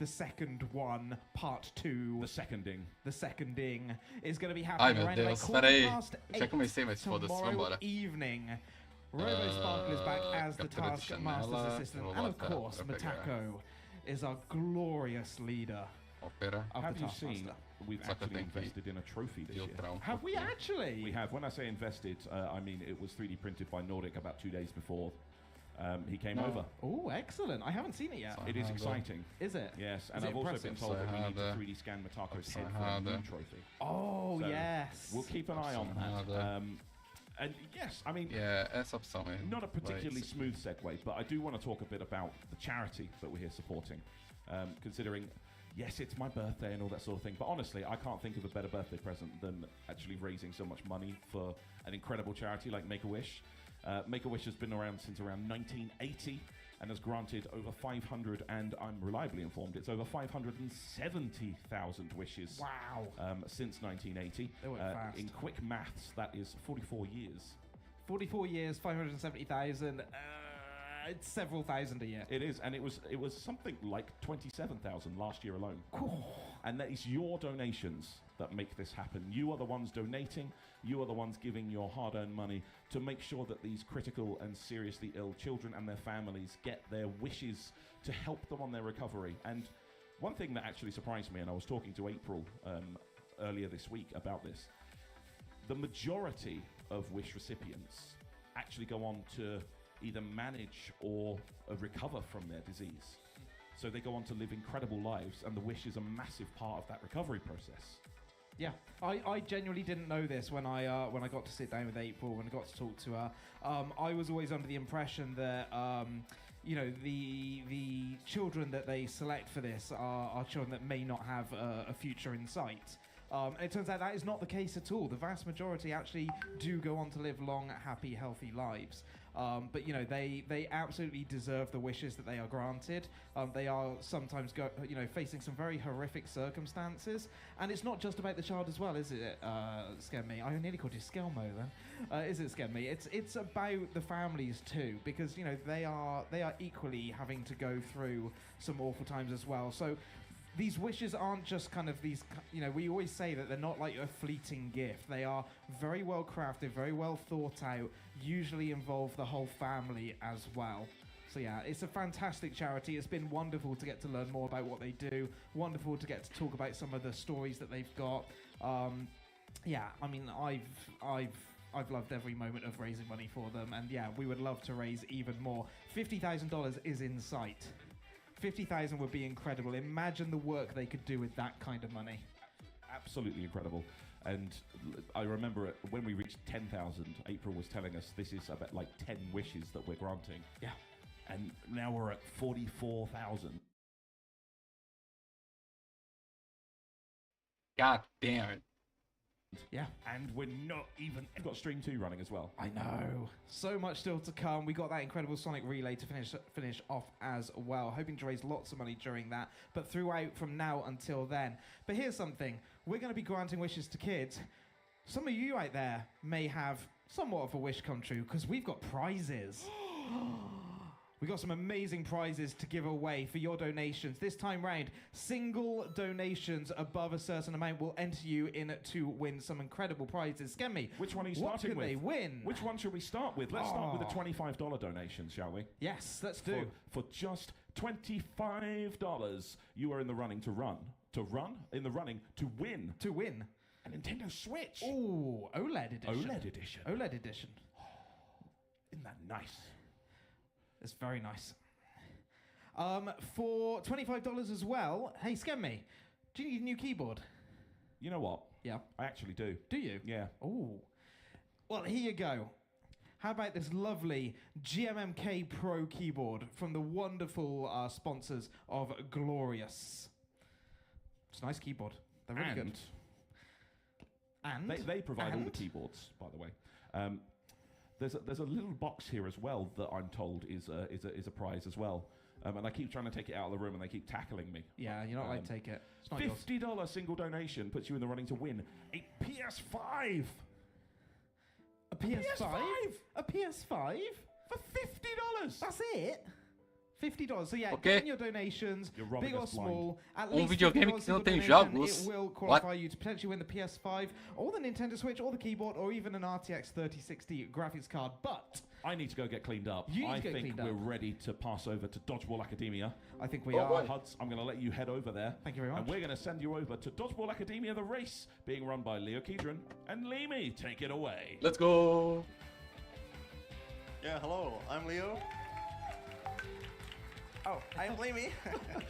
the second one, part 2. The seconding. The seconding is going to be Ai happening meu around like Deus, quarter pera aí. past Já comecei, mas 8 foda-se, tomorrow vambora. evening. Robo Sparkle is back as the captura de Taskmaster's janela, assistant, vou and of botar course, pra pegar. Matako is our glorious leader Opera. of Have the you Taskmaster. seen? We've Só que eu actually tenho que invested in a trophy this year. filtrar Have we pouquinho. actually? We have. When I say invested, I mean it was 3D printed by Nordic about 2 days before he came over. Oh, excellent. I haven't seen it yet. It is exciting. Is it? Yes, and Is it I've also impressive? been told that we need to Sahada. 3D scan Matako's Of head for a new Sahada. trophy. Oh, So, yes. We'll keep an eye on that. Sahada. And yes, I mean, Yeah, essa opção mesmo. not a particularly Vai. smooth segue, but I do want to talk a bit about the charity that we're here supporting. Considering, yes, it's my birthday and all that sort of thing, but honestly, I can't think of a better birthday present than actually raising so much money for an incredible charity like Make-A-Wish. Make-A-Wish has been around since around 1980 and has granted over 500, and I'm reliably informed it's over 570,000 wishes. Wow. Since 1980. They went fast. In quick maths, that is 44 years. 44 years, 570,000. It's several thousand a year. It is, and it was something like 27,000 last year alone. And that is your donations that make this happen. You are the ones donating. You are the ones giving your hard-earned money to make sure that these critical and seriously ill children and their families get their wishes to help them on their recovery. And one thing that actually surprised me, and I was talking to April earlier this week about this, the majority of wish recipients actually go on to either manage or recover from their disease. So they go on to live incredible lives, and the wish is a massive part of that recovery process. Yeah, I genuinely didn't know this when I got to sit down with April, when I got to talk to her. I was always under the impression that you know, the children that they select for this are children that may not have a future in sight. And it turns out that is not the case at all. The vast majority actually do go on to live long, happy, healthy lives. But you know, they absolutely deserve the wishes that they are granted. They are sometimes facing some very horrific circumstances, and it's not just about the child as well, is it? Skemmy, I nearly called you Skelmo then. Is it Skemmy? It's about the families too, because you know they are equally having to go through some awful times as well. So these wishes aren't just kind of these, you know, we always say that they're not like a fleeting gift. They are very well crafted, very well thought out, usually involve the whole family as well. So yeah, it's a fantastic charity. It's been wonderful to get to learn more about what they do, wonderful to get to talk about some of the stories that they've got. Yeah, I mean, I've loved every moment of raising money for them, and yeah, we would love to raise even more. $50,000 is in sight. 50,000 would be incredible. Imagine the work they could do with that kind of money. Absolutely incredible. And I remember when we reached 10,000, April was telling us this is about like 10 wishes that we're granting. Yeah. And now we're at 44,000. God damn it. Yeah. And we're not even... We've got Stream 2 running as well. I know. So much still to come. We got that incredible Sonic Relay to finish off as well. Hoping to raise lots of money during that, but throughout from now until then. But here's something. We're going to be granting wishes to kids. Some of you out there may have somewhat of a wish come true, because we've got prizes. We got some amazing prizes to give away for your donations. This time round, single donations above a certain amount will enter you in to win some incredible prizes. Skemmy, Which one are you what starting can with? they win? Which one should we start with? Let's start with the $25 donation, shall we? Yes, let's do. For just $25, you are in the running to run. To run? In the running to win. To win. A Nintendo Switch. Ooh, OLED edition. OLED edition. OLED edition. Isn't that nice? It's very nice. For $25 as well, hey, Skemmy, do you need a new keyboard? You know what? Yeah. I actually do. Do you? Yeah. Ooh. Well, here you go. How about this lovely GMMK Pro keyboard from the wonderful sponsors of Glorious? It's a nice keyboard. They're really good. And they provide all the keyboards, by the way. There's a little box here as well that I'm told is a prize as well. And I keep trying to take it out of the room, and they keep tackling me. Yeah, you're not allowed to take it. It's not yours. $50 single donation puts you in the running to win a PS5. A PS5? PS5? A PS5? For $50. That's it? $50. So yeah, Ok. get in your donations, You're robbing big or us blind. small. At Um least videogame $50 que não of tem donation, jogos. it will What? qualify you to potentially win the PS5 or the Nintendo Switch or the keyboard or even an RTX 3060 graphics card. But I need to go get cleaned up. You need I to get think cleaned we're up. ready to pass over to Dodgeball Academia. I think we Oh, are. boy. Huds, I'm going to let you head over there. Thank you very much. And we're going to send you over to Dodgeball Academia, the race, being run by Leo Kedron and Lemi. Take it away. Let's go! Yeah, hello, I'm Leo. Oh, I'm Lemi.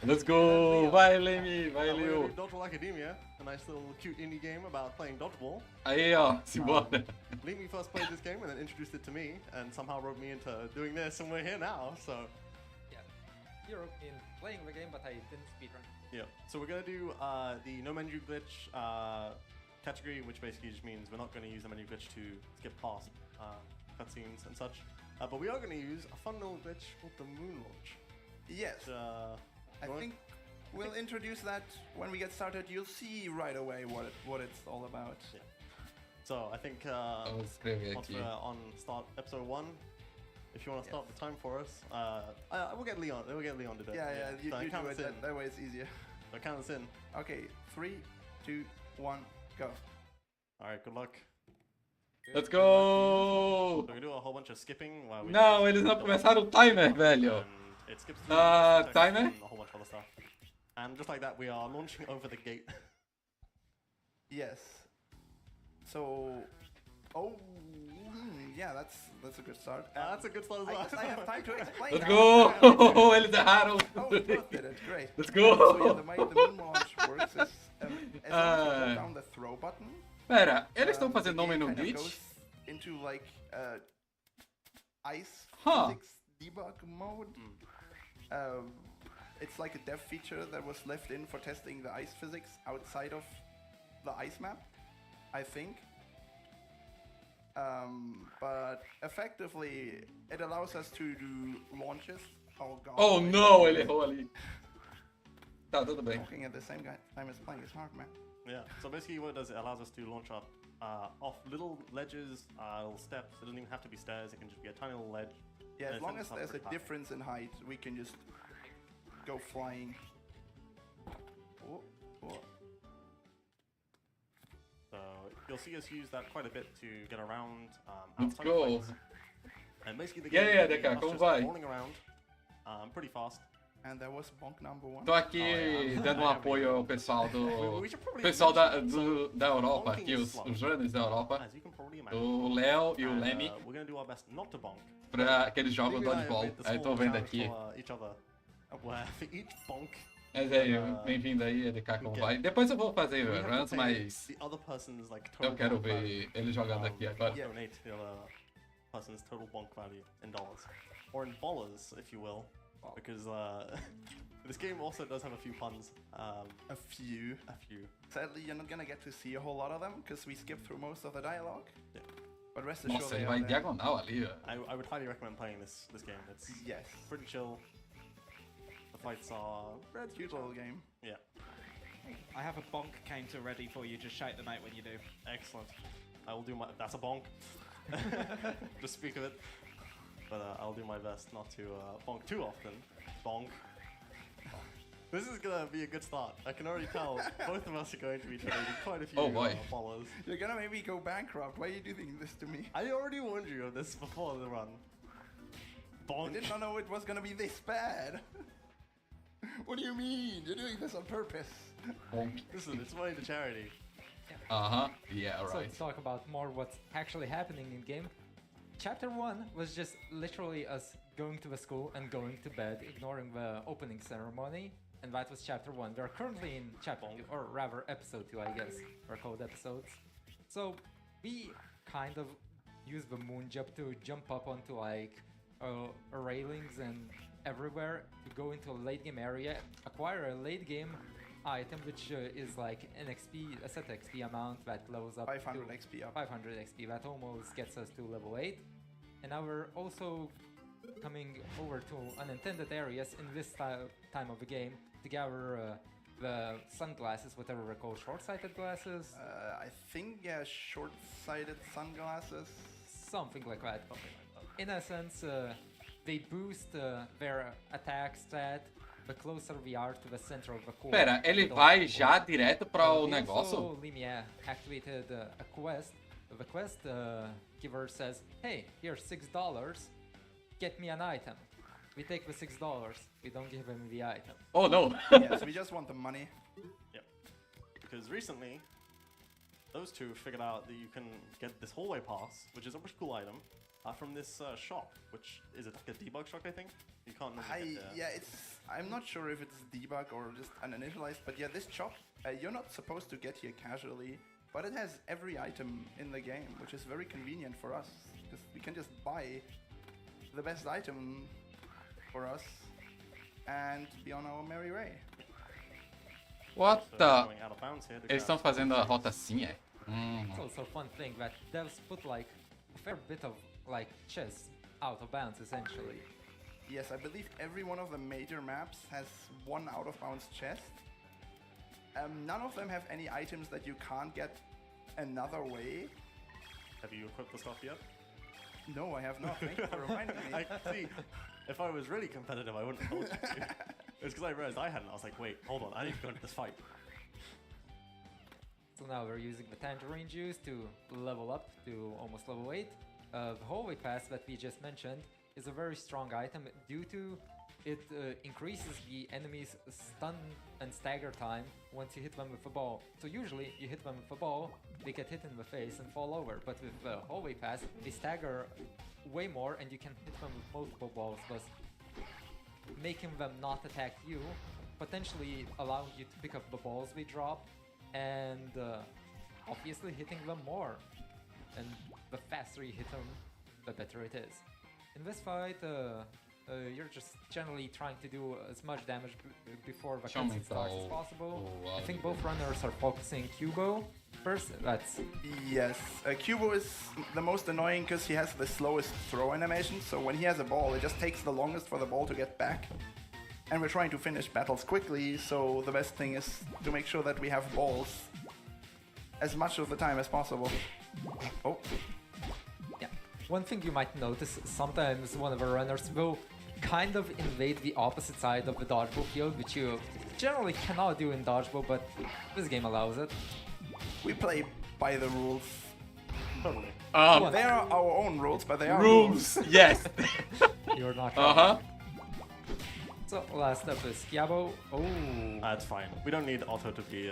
Let's go! Vai, Lemi! Vai, We're gonna Leo! do Dodgeball Academia, a nice little cute indie game about playing dodgeball. Aí, ó, simbora! Lemi first played this game and then introduced it to me and somehow roped me into doing this, and we're here now, so... Yeah, hero in playing the game, but I didn't speedrun. Yeah, so we're gonna do the no menu glitch category, which basically just means we're not gonna use the menu glitch to skip past cutscenes and such. But we are gonna use a fun little glitch called the moon launch. Yes, Which, I think we'll introduce that when we get started. You'll see right away what it's all about. So I think Vamos escrever once aqui. we're on start episode 1, if you want to start the time for us, we'll get Leon. We'll get Leon to do it. Yeah, you count do us it. in. That way it's easier. So count us in. Okay, 3, 2, 1, go. All right, good luck. Let's go! So we do a whole bunch of skipping. While we Não, just eles não go começaram o timer, velho! and it skips through text timer? and a whole bunch of other stuff. And just like that, we are launching over the gate. Yes. So, oh, yeah, that's a good start. That's a good start as I well. guess I have time to explain. Let's now. go! Eles erraram! Oh, we both did it. Great. Let's So yeah, go! the way the moon launch works is as long as you hold down the throw button. Pera, eles estão the fazendo um game menu kind of glitch? goes into like ice Huh. physics debug mode. It's like a dev feature that was left in for testing the ice physics outside of the ice map, I think. But effectively, it allows us to do launches. Oh god. Oh não, ele errou ali. Tá, tudo bem. Talking at the same time as playing is hard, man. Yeah. So basically, what it does, it allows us to launch up off little ledges, little steps. It doesn't even have to be stairs. It can just be a tiny little ledge. Yeah, And as it long sends as us up there's a pretty high. difference in height, we can just go flying. Oh, oh. So you'll see us use that quite a bit to get around Let's outside go. of fights. And basically, the Yeah, game yeah, is Deca, us como just vai? rolling around pretty fast. And there was bonk number 1. Tô aqui dando um apoio ao pessoal do. We should probably Pessoal mention, da Europa, bonking aqui, is slow. os runners da Europa, As you can probably imagine. o Léo e o And, Lemi, we're gonna do our best not to bonk. pra que eles jogam Lemi and I have dodgeball. made the Aí tô small vendo challenge aqui. for, each other, where for each bonk, Mas aí, bem-vindo aí, EDK, como vai? Depois eu vou fazer we have to runs, pay mas the other person's like total eu quero bonk value. ver ele jogando aqui agora. Yeah. Donate the other person's total bonk value in dollars, or in bollers, if you will, because this game also does have a few puns. A few. A few. Sadly, you're not gonna get to see a whole lot of them because we skipped through most of the dialogue. Yeah. But rest assured, Nossa, they ele are vai there. diagonal ali, ó. I would highly recommend playing this game. It's Yes. pretty chill. The fights are relatively Cute little game. Yeah, I have a bonk counter ready for you. Just shout them out when you do. excellent. I will do my. That's a bonk. Just speak of it. But I'll do my best not to bonk too often. Bonk. This is gonna be a good start. I can already tell both of us are going to be donating quite a few Oh boy. followers. You're gonna maybe go bankrupt. Why are you doing this to me? I already warned you of this before the run. I Bonk. did not know it was gonna be this bad. What do you mean? You're doing this on purpose. Bonk. Listen, it's money to charity. Yeah, So right. to talk about more what's actually happening in game, Chapter 1 was just literally us going to the school and going to bed, ignoring the opening ceremony, and that was Chapter 1. We're currently in Chapter 2, or rather Episode 2, I guess. They're called episodes. So we kind of use the moon jump to jump up onto like railings and everywhere to go into a late game area, acquire a late game item which is like an XP, a set XP amount that levels up 500 to XP up. 500 XP. That almost gets us to level 8. And now we're also coming over to unintended areas in this time of the game to gather the sunglasses, whatever we call short-sighted glasses, I think, yeah, short-sighted sunglasses. something like that. In essence, they boost their attack stat the closer we are to the center of the core. Pera, ele Então, vai já direto para o he negócio? also, Limia activated a quest. The quest giver says, "Hey, here's $6. Get me an item." We take the $6. We don't give him the item. Oh no! Yes, we just want the money. Yep. Because recently, those two figured out that you can get this hallway pass, which is a pretty cool item, from this shop, which is it like a debug shop, I think? You can't normally get there. I'm not sure if it's debug or just uninitialized, but yeah, this shop, you're not supposed to get here casually, but it has every item in the game, which is very convenient for us, because we can just buy the best item for us and be on our merry way. What So the? going out of bounds here to Eles grab- estão fazendo a rota assim, é? It's also a fun thing that devs put like a fair bit of like chests out of bounds essentially. Yes, I believe every one of the major maps has one out-of-bounds chest. None of them have any items that you can't get another way. Have you equipped the stuff yet? No, I have not. Thank you for reminding me. I see. If I was really competitive, I wouldn't have told you to. It's because I realized I hadn't. I was like, wait, hold on, I need to go into this fight. So now we're using the tangerine juice to level up to almost level 8. The hallway pass that we just mentioned is a very strong item due to it increases the enemy's stun and stagger time once you hit them with a ball. So usually you hit them with a ball, they get hit in the face and fall over, but with the hallway pass they stagger way more and you can hit them with multiple balls, thus making them not attack you, potentially allowing you to pick up the balls they drop, and obviously hitting them more. And the faster you hit them, the better it is. In this fight, you're just generally trying to do as much damage before the Show me cutscene starts as the- possible. oh, I think both runners are focusing Cubo first. That's Yes, Cubo is the most annoying because he has the slowest throw animation, so when he has a ball, it just takes the longest for the ball to get back. And we're trying to finish battles quickly, so the best thing is to make sure that we have balls as much of the time as possible. Oh, yeah. One thing you might notice, sometimes one of the runners will kind of invade the opposite side of the dodgeball field, which you generally cannot do in dodgeball, but this game allows it. we play by the rules. Totally. They are our own rules, but they are Rules! Yes! You're not Uh wrong. huh. So last up is Kiabo. Oh, That's fine. We don't need Otto to be.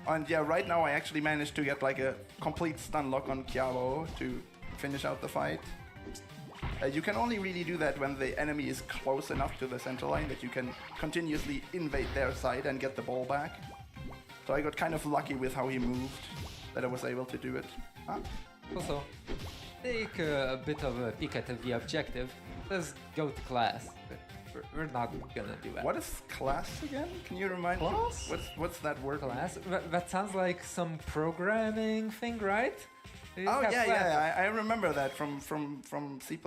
And yeah, right now I actually managed to get like a complete stun lock on Kiabo to finish out the fight. You can only really do that when the enemy is close enough to the center line that you can continuously invade their side and get the ball back. So I got kind of lucky with how he moved, that I was able to do it. Huh? also, take a bit of a peek at the objective. Let's go to class. We're not gonna do that. What is class again? Can you remind me? Class? What's that word? Class? That sounds like some programming thing, right? You Oh have yeah, class. yeah, I remember that from C++,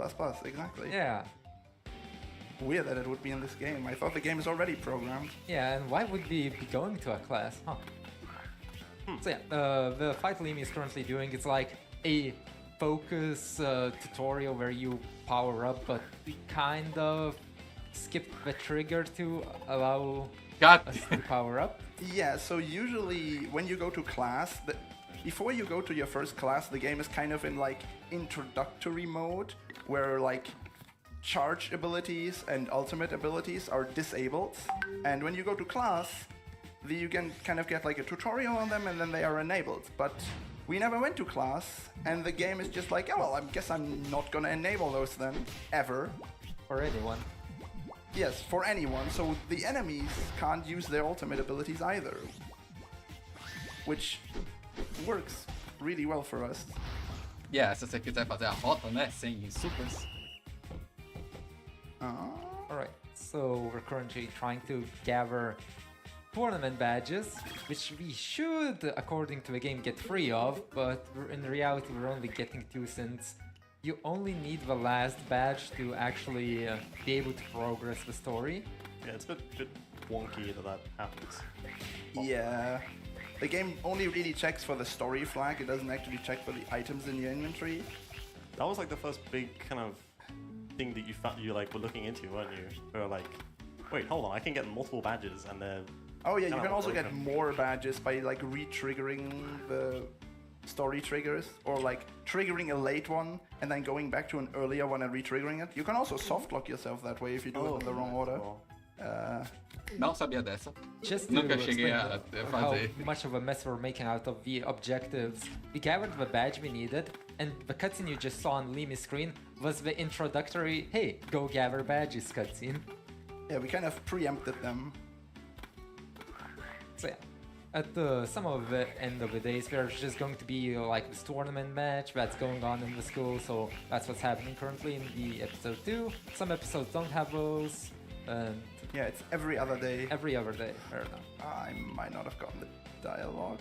exactly. Yeah, Weird that it would be in this game. I thought the game is already programmed. yeah, and why would we be going to a class? Huh. So yeah, the fight Limi is currently doing, it's like a focus tutorial where you power up, but we kind of skipped the trigger to allow God. us to power up. Yeah, so usually when you go to class, before you go to your first class, the game is kind of in like introductory mode, where like charge abilities and ultimate abilities are disabled. And when you go to class, you can kind of get like a tutorial on them and then they are enabled. But we never went to class, and the game is just like, oh well, I guess I'm not gonna enable those then, ever. For anyone. Yes, for anyone, so the enemies can't use their ultimate abilities either. Which works really well for us. Yeah, se você quiser fazer a rota, né, sem supers. Alright, so we're currently trying to gather tournament badges, which we should, according to the game, get 3 of, but in reality we're only getting 2 since you only need the last badge to actually be able to progress the story. Yeah, it's a bit wonky that happens. Yeah. The game only really checks for the story flag, it doesn't actually check for the items in your inventory. That was like the first big kind of thing that you found you like were looking into, weren't you? You were like, wait, hold on, I can get multiple badges, and they're Oh yeah, you kinda can also get broken. more badges by like re-triggering the story triggers, or like triggering a late one and then going back to an earlier one and re-triggering it. You can also soft lock yourself that way if you do it in the wrong order. Cool. Não sabia dessa. Just to Nunca cheguei explain a how fazer. much of a mess we're making out of the objectives, we gathered the badge we needed, and the cutscene you just saw on Limi's screen was the introductory, hey, go gather badges cutscene. Yeah, we kind of preempted them. So yeah, at some of the end of the days, there's just going to be like this tournament match that's going on in the school, so that's what's happening currently in the episode 2. Some episodes don't have those, and Yeah, it's every other day. every other day, fair enough. I might not have gotten the dialogue.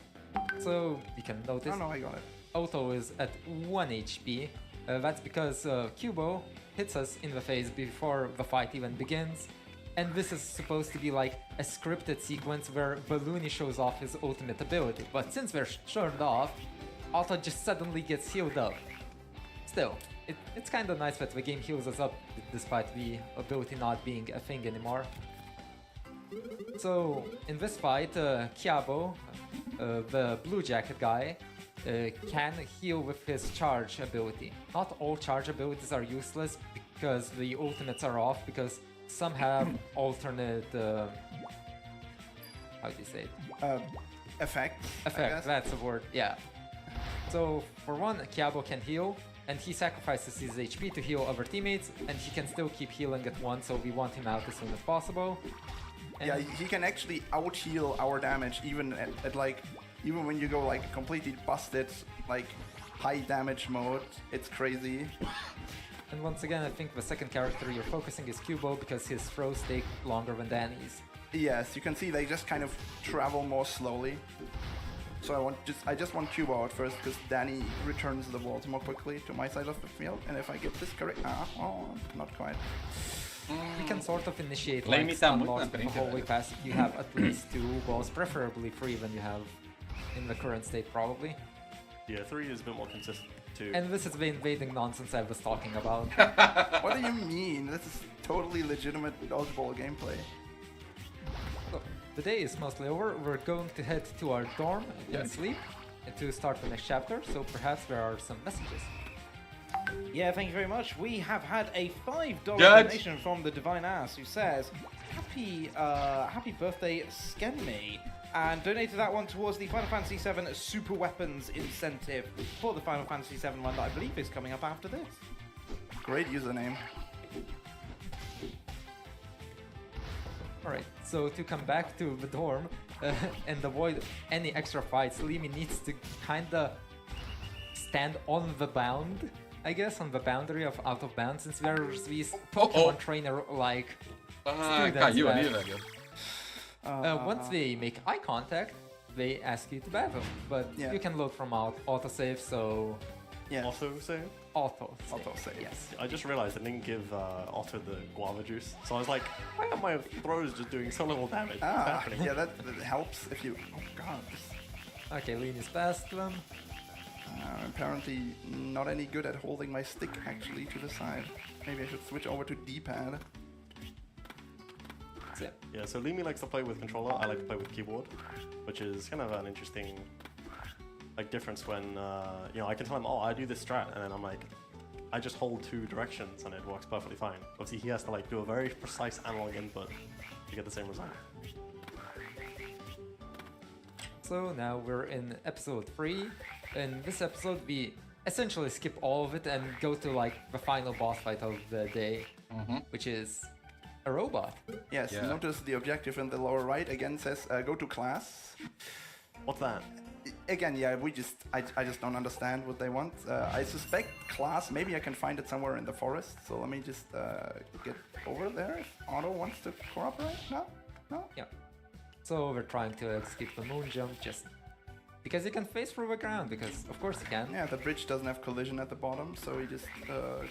So you can notice Oh no, I got it. Otto is at 1 HP. That's because Kubo hits us in the face before the fight even begins. And this is supposed to be like a scripted sequence where Balloony shows off his ultimate ability. But since they're turned off, Otto just suddenly gets healed up. Still, it's kind of nice that the game heals us up despite the ability not being a thing anymore. So, in this fight, Kiabo, the blue jacket guy, can heal with his charge ability. Not all charge abilities are useless because the ultimates are off, because some have alternate... how do you say it? Effect. I Effect, guess. that's the word, yeah. So, for one, Kiabo can heal, and he sacrifices his HP to heal other teammates, and he can still keep healing at once, so we want him out as soon as possible. And Yeah, he can actually out heal our damage even at like, even when you go like completely busted, like high damage mode. It's crazy. And once again, I think the second character you're focusing is Kubo because his throws take longer than Danny's. Yes, you can see they just kind of travel more slowly. So I just want Cuba out first because Danny returns the balls more quickly to my side of the field. And if I get this correct, not quite. You can sort of initiate Lane like me tá stun muito blocks na with frente, the hallway velho. pass if you have at least 2 balls, preferably 3 than you have in the current state probably. Yeah, 3 is a bit more consistent too. And this is the invading nonsense I was talking about. What do you mean? This is totally legitimate dodgeball gameplay. Look, the day is mostly over. We're going to head to our dorm and Yes. sleep and to start the next chapter, so perhaps there are some messages. Yeah, thank you very much. We have had a $5 Judge. donation from the Divine Ass who says, happy birthday, Skenme. And donated that one towards the Final Fantasy VII Super Weapons incentive for the Final Fantasy VII one that I believe is coming up after this. Great username. Alright, so to come back to the dorm and avoid any extra fights, Limi needs to kinda stand on the bound, I guess, on the boundary of out of bounds, since there's these Pokemon trainer like Ah, students caiu ali, that, velho. once they make eye contact, they ask you to battle, but Yeah. you can load from autosave, so Yeah. Also, say, Autosave. yes. I just realized I didn't give Otto the guava juice, so I was like, why are my throws just doing so little damage? What's happening? Yeah, that helps if you. Oh god. Okay, Limi's past them. Apparently not any good at holding my stick actually to the side. Maybe I should switch over to D-pad. So, yeah. Yeah, so Limi likes to play with controller, I like to play with keyboard, which is kind of an interesting like difference when, you know, I can tell him, oh, I do this strat, and then I'm like, I just hold 2 directions and it works perfectly fine. Obviously he has to like do a very precise analog input to get the same result. So now we're in episode 3. In this episode we essentially skip all of it and go to like the final boss fight of the day, which is a robot. Yes, Yeah. notice the objective in the lower right again says go to class. What's that? Again, yeah, I just don't understand what they want. I suspect class, maybe I can find it somewhere in the forest. So let me just get over there if Otto wants to cooperate. No? No? Yeah. So we're trying to escape the moon jump just because you can face through the ground, because of course you can. Yeah, the bridge doesn't have collision at the bottom, so we just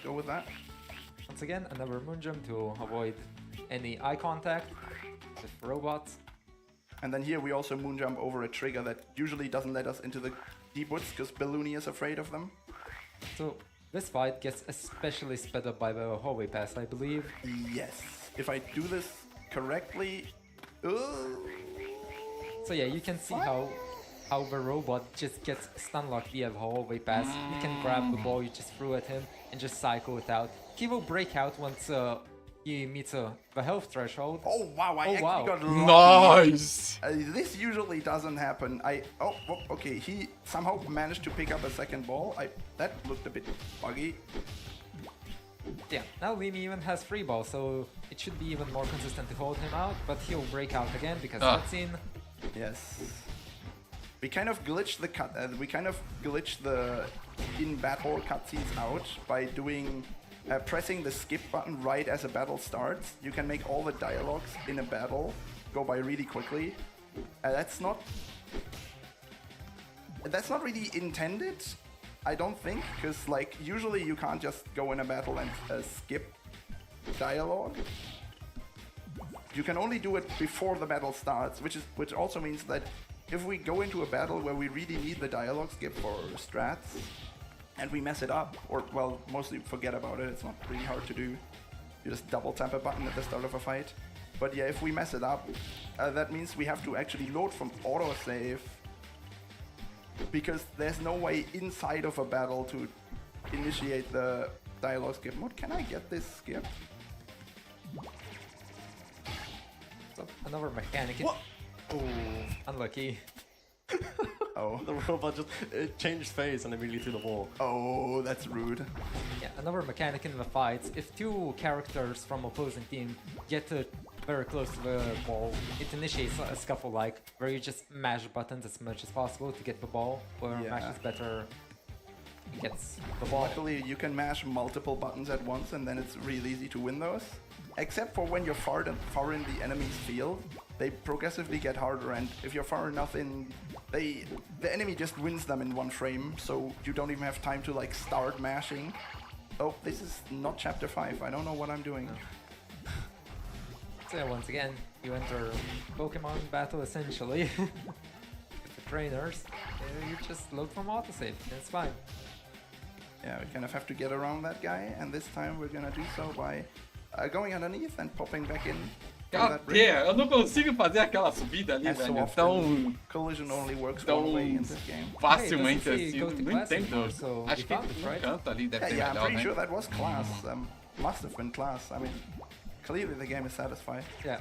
go with that. Once again, another moon jump to avoid any eye contact with robots. And then here we also moon jump over a trigger that usually doesn't let us into the deep woods because Balloony is afraid of them. So This fight gets especially sped up by the hallway pass, I believe. Yes. If I do this correctly... So yeah, you can see how the robot just gets stun locked via the hallway pass. You can grab the ball you just threw at him and just cycle it out. He will break out once he meets the health threshold. Oh wow, I actually wow. got lucky. Nice! This usually doesn't happen. Okay, he somehow managed to pick up a second ball. That looked a bit buggy. Yeah, now Limi even has free ball, so it should be even more consistent to hold him out, but he'll break out again because cutscene. Yes. We kind of glitched the in-battle cutscenes out by doing pressing the skip button right as a battle starts. You can make all the dialogues in a battle go by really quickly. That's not really intended, I don't think, because like usually you can't just go in a battle and skip dialogue. You can only do it before the battle starts, which also means that if we go into a battle where we really need the dialogue skip for strats, and we mess it up, or well, mostly forget about it, it's not really hard to do. You just double tap a button at the start of a fight. But yeah, if we mess it up, that means we have to actually load from autosave, because there's no way inside of a battle to initiate the dialogue skip mode. Can I get this skip? So another mechanic. What? Oh, unlucky. Oh. The robot just changed phase and immediately threw the ball. Oh, that's rude. Yeah, another mechanic in the fights. If two characters from opposing team get very close to the ball, it initiates a scuffle like where you just mash buttons as much as possible to get the ball. Whoever mashes better gets the ball. Luckily, you can mash multiple buttons at once, and then it's really easy to win those. Except for when you're far in the enemy's field, they progressively get harder, and if you're far enough in, the enemy just wins them in one frame, so you don't even have time to like start mashing. Oh, this is not chapter 5. I don't know what I'm doing. No. So once again, you enter Pokemon battle essentially with the trainers. You just load from autosave, and it's fine. Yeah, we kind of have to get around that guy, and this time we're gonna do so by going underneath and popping back in. Cadê? Eu não consigo fazer aquela subida ali, As so velho. often, Tão collision only works tão one way in this game. facilmente Hey, assim. doesn't say go to Não classic, entendo. so Acho you que found it, no right? canto ali deve ser Yeah, I'm melhor, pretty né? sure that was class. Must have been class. I mean, clearly the game is satisfied. Yeah.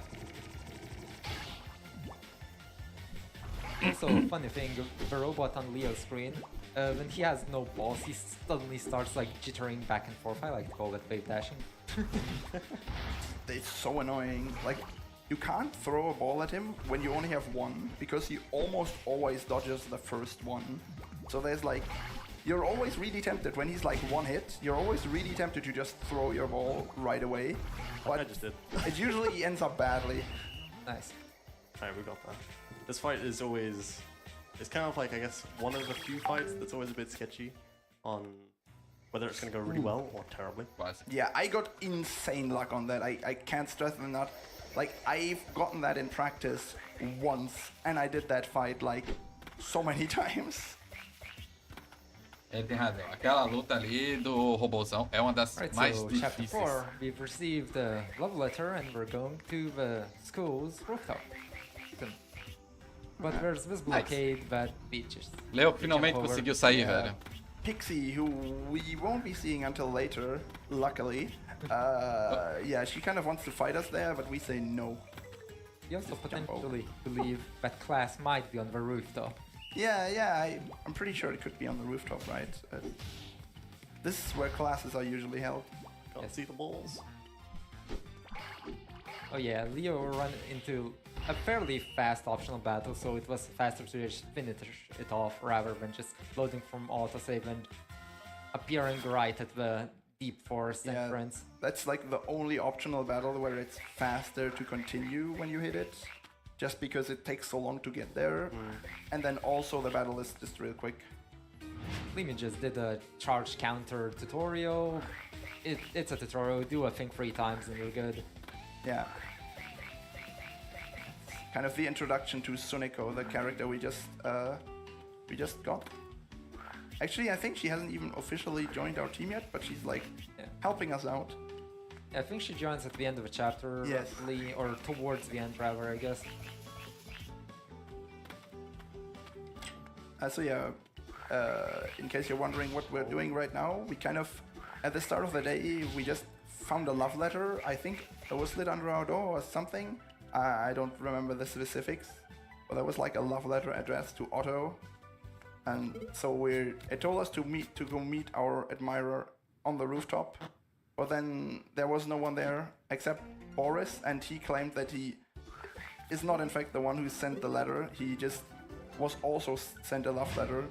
Also, funny thing, the robot on Leo's screen, when he has no balls, he suddenly starts like jittering back and forth. I like to call that wave dashing. It's so annoying. Like, you can't throw a ball at him when you only have one, because he almost always dodges the first one. So there's like, you're always really tempted when he's like one hit, you're always really tempted to just throw your ball right away. But I just did. it usually ends up badly. Nice. Alright, we got that. This fight is always... It's kind of like, I guess, one of the few fights that's always a bit sketchy on whether it's going to go really well or terribly. Yeah, I got insane luck on that. I can't stress enough. Like, I've gotten that in practice once, and I did that fight like so many times. Ele tem razão. Aquela luta ali do robôzão é uma das Right, mais so chapter difíceis. 4, we've received a love letter and we're going to the school's rooftop. But there's this blockade that beaches. Leo finalmente Jump over. conseguiu sair, Yeah. velho. Pixie, who we won't be seeing until later, luckily. Yeah, she kind of wants to fight us there, but we say no. We also Just jump over. potentially believe that class might be on the rooftop. Yeah, I'm pretty sure it could be on the rooftop, right? This is where classes are usually held. Can't Yes. see the balls. Oh yeah, Leo ran into a fairly fast optional battle, so it was faster to just finish it off rather than just loading from autosave and appearing right at the deep forest Yeah. entrance. That's like the only optional battle where it's faster to continue when you hit it, just because it takes so long to get there. And then also the battle is just real quick. Limi just did a charge counter tutorial. It's a tutorial, do a thing 3 times and you're good. Yeah. Kind of the introduction to Suneko, the character we just got. Actually, I think she hasn't even officially joined our team yet, but she's like Yeah. helping us out. I think she joins at the end of a chapter, Yes. roughly, or towards the end, rather, I guess. So yeah, in case you're wondering what we're doing right now, we kind of, at the start of the day, we just found a love letter. I think it was slid under our door or something. I don't remember the specifics, but there was like a love letter addressed to Otto, and so it told us to go meet our admirer on the rooftop. But then there was no one there except Boris, and he claimed that he is not in fact the one who sent the letter. He just was also sent a love letter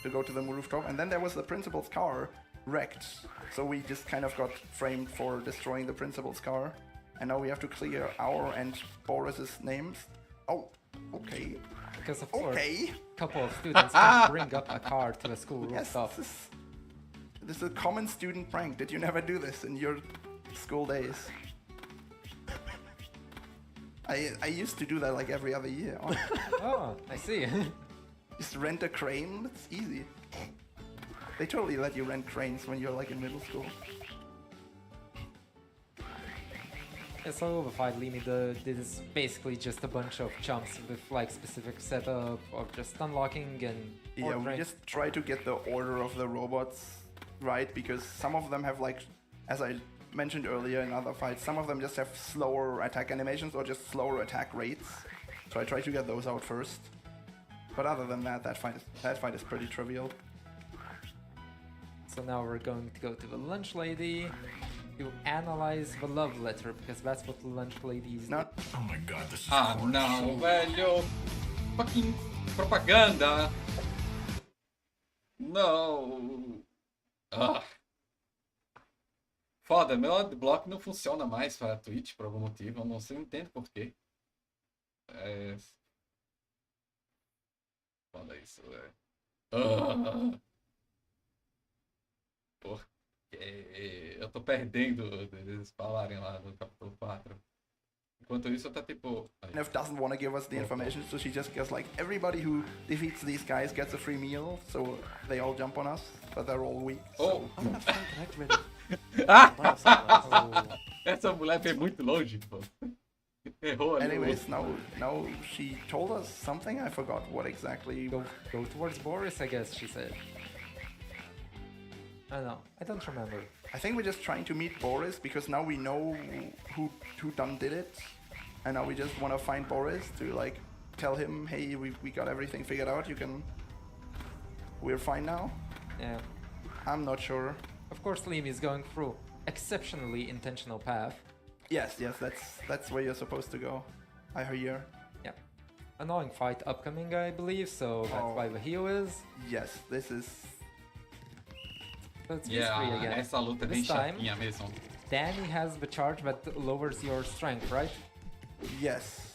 to go to the rooftop, and then there was the principal's car wrecked. So we just kind of got framed for destroying the principal's car, and now we have to clear our and Boris's names. Oh, okay. Because of course, Okay. a couple of students can bring up a car to a school Yes, rooftop. this is a common student prank. Did you never do this in your school days? I used to do that like every other year. Oh, I see. Just rent a crane. It's easy. They totally let you rent cranes when you're like in middle school. Yeah, so Limi did is basically just a bunch of jumps with like specific setup of just unlocking and Yeah, we ordering. just try to get the order of the robots right, because some of them have like, as I mentioned earlier in other fights, some of them just have slower attack animations or just slower attack rates. So I try to get those out first. But other than that, that fight is pretty trivial. So now we're going to go to the lunch lady to analyze the love letter, because that's what the lunch ladies do. Not Oh my god, this is Ah, não, velho. Fucking propaganda. Não. Ah. Foda, meu adblock não funciona mais para Twitch por algum motivo. Eu não sei, não entendo porquê. É... Foda isso, velho. Ah. Porque eu tô perdendo eles falarem lá no capítulo 4. Enquanto isso, eu tá tipo. Nef doesn't want to give us the information, so she just goes like, everybody who defeats these guys gets a free meal, so they all jump on us, but they're all weak. Oh! Might have said that. Essa mulher veio muito longe, pô. Errou ali. Anyways, now she told us something. I forgot what exactly. Go towards Boris, I guess she said. I don't know. I don't remember. I think we're just trying to meet Boris because now we know who done did it, and now we just want to find Boris to like tell him, hey, we got everything figured out. We're fine now. Yeah. I'm not sure. Of course, Limi is going through exceptionally intentional path. Yes, that's where you're supposed to go. I hear. Yeah. Annoying fight upcoming, I believe, so that's Oh. why the heal is. Yes, this is. So it's mystery Yeah, again. essa luta é bem This time- chatinha mesmo. Danny has the charge that lowers your strength, right? Yes.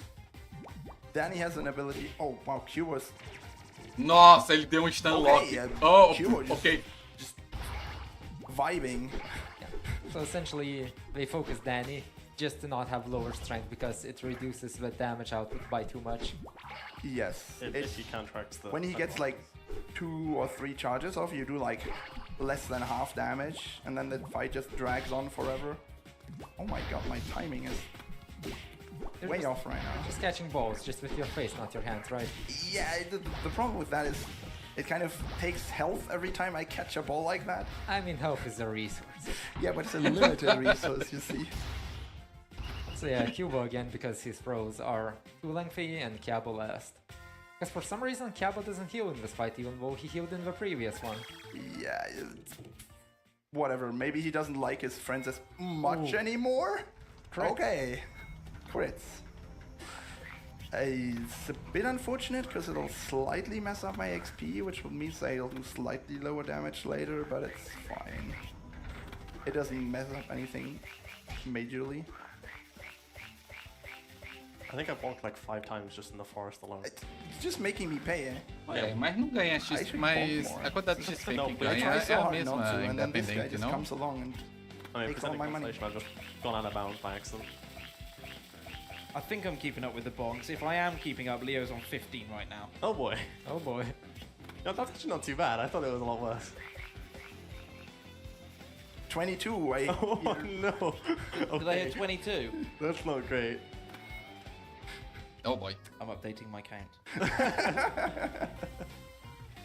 Danny has an ability. Oh wow, Q was Nossa, ele deu um stun lock. yeah, Oh, Q just, ok. just vibing. Yeah. So essentially, they focus Danny just to not have lower strength because it reduces the damage output by too much. Yes. If he counteracts the. When he gets like 2 or 3 charges off, you do like less than half damage, and then the fight just drags on forever. Oh my god, my timing is You're way just, off right now. Just catching balls, just with your face, not your hands, right? Yeah, the problem with that is it kind of takes health every time I catch a ball like that. I mean, health is a resource. Yeah, but it's a limited resource, you see. So yeah, Cubo again because his throws are too lengthy and Kiabo last. Because for some reason Kiabo doesn't heal in this fight even though he healed in the previous one. Yeah, whatever. Maybe he doesn't like his friends as much Ooh. anymore. Crit. Okay, crits. It's a bit unfortunate because it'll slightly mess up my XP, which means I'll do slightly lower damage later, but it's fine. It doesn't mess up anything majorly. I think I bonked like 5 times just in the forest alone. It's just making me pay, eh? É, mas não ganha X, should mas bomb more. a quantidade de XP No, que but I ganha try é so a hard mesma, not to, and then this guy independente, just não? comes along and I mean, takes all presenting my money. compensation, I've just gone out of bounds by accident. I think I'm keeping up with the bonks. If I am keeping up, Leo's on 15 right now. Oh boy. Oh boy. No, that's actually not too bad. I thought it was a lot worse. 22. Oh no. Did I hit 22? That's not great. Oh boy. I'm updating my count.